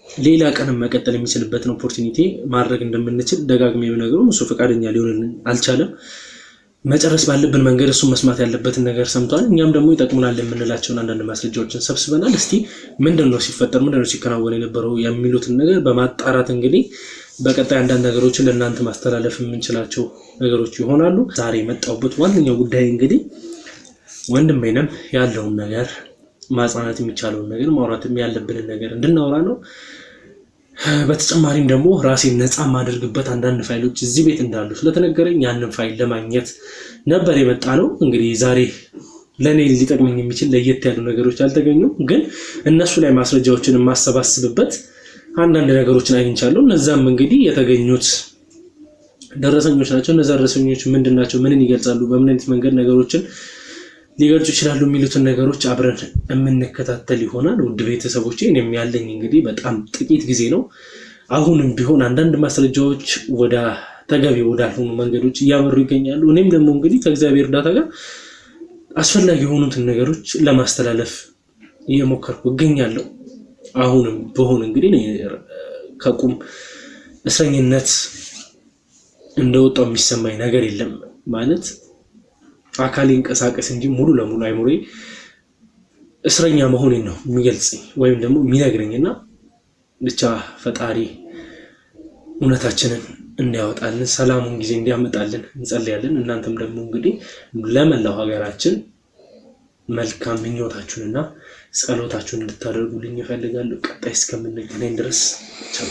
ሌላ ቀንም መቀጠል የሚችልበትን ኦፖርቹኒቲ ማድረግ እንደምንችል ደጋግሜ ብነግረው እሱ ፈቃደኛ ሊሆንልን አልቻለም። መጨረስ ባለብን መንገድ እሱ መስማት ያለበትን ነገር ሰምቷል። እኛም ደግሞ ይጠቅሙናል የምንላቸውን አንዳንድ ማስረጃዎችን ሰብስበናል። እስቲ ምንድነው ሲፈጠር ምንድነው ሲከናወን የነበረው የሚሉትን ነገር በማጣራት እንግዲህ በቀጣይ አንዳንድ ነገሮችን ለእናንተ ማስተላለፍ የምንችላቸው ነገሮች ይሆናሉ። ዛሬ የመጣሁበት ዋነኛው ጉዳይ እንግዲህ ወንድሜንም ያለውን ነገር ማጽናናት የሚቻለውን ነገር ማውራትም ያለብንን ነገር እንድናወራ ነው። በተጨማሪም ደግሞ ራሴን ነፃ ማድረግበት አንዳንድ ፋይሎች እዚህ ቤት እንዳሉ ስለተነገረኝ ያንን ፋይል ለማግኘት ነበር የመጣ ነው። እንግዲህ ዛሬ ለኔ ሊጠቅመኝ የሚችል ለየት ያሉ ነገሮች አልተገኙም፣ ግን እነሱ ላይ ማስረጃዎችን ማሰባስብበት አንዳንድ ነገሮችን አግኝቻለሁ። እነዛም እንግዲህ የተገኙት ደረሰኞች ናቸው። እነዛ ደረሰኞች ምንድናቸው? ምንን ይገልጻሉ? በምን አይነት መንገድ ነገሮችን ሊገልጹ ይችላሉ የሚሉትን ነገሮች አብረን የምንከታተል ይሆናል። ውድ ቤተሰቦቼ እኔም ያለኝ እንግዲህ በጣም ጥቂት ጊዜ ነው። አሁንም ቢሆን አንዳንድ ማስረጃዎች ወደ ተገቢ ወዳልሆኑ መንገዶች እያመሩ ይገኛሉ። እኔም ደግሞ እንግዲህ ከእግዚአብሔር እርዳታ ጋር አስፈላጊ የሆኑትን ነገሮች ለማስተላለፍ እየሞከርኩ እገኛለሁ። አሁንም ቢሆን እንግዲህ ከቁም እስረኝነት እንደወጣው የሚሰማኝ ነገር የለም። ማለት አካሌ እንቀሳቀስ እንጂ ሙሉ ለሙሉ አይሞሬ እስረኛ መሆኔን ነው የሚገልጽኝ ወይም ደግሞ የሚነግረኝና ብቻ ፈጣሪ እውነታችንን እንዲያወጣልን ሰላሙን ጊዜ እንዲያመጣልን እንጸልያለን። እናንተም ደግሞ እንግዲህ ለመላው ሀገራችን መልካም ምኞታችሁንና ጸሎታችሁን እንድታደርጉልኝ እፈልጋለሁ። ቀጣይ እስከምንገናኝ ድረስ ቻው።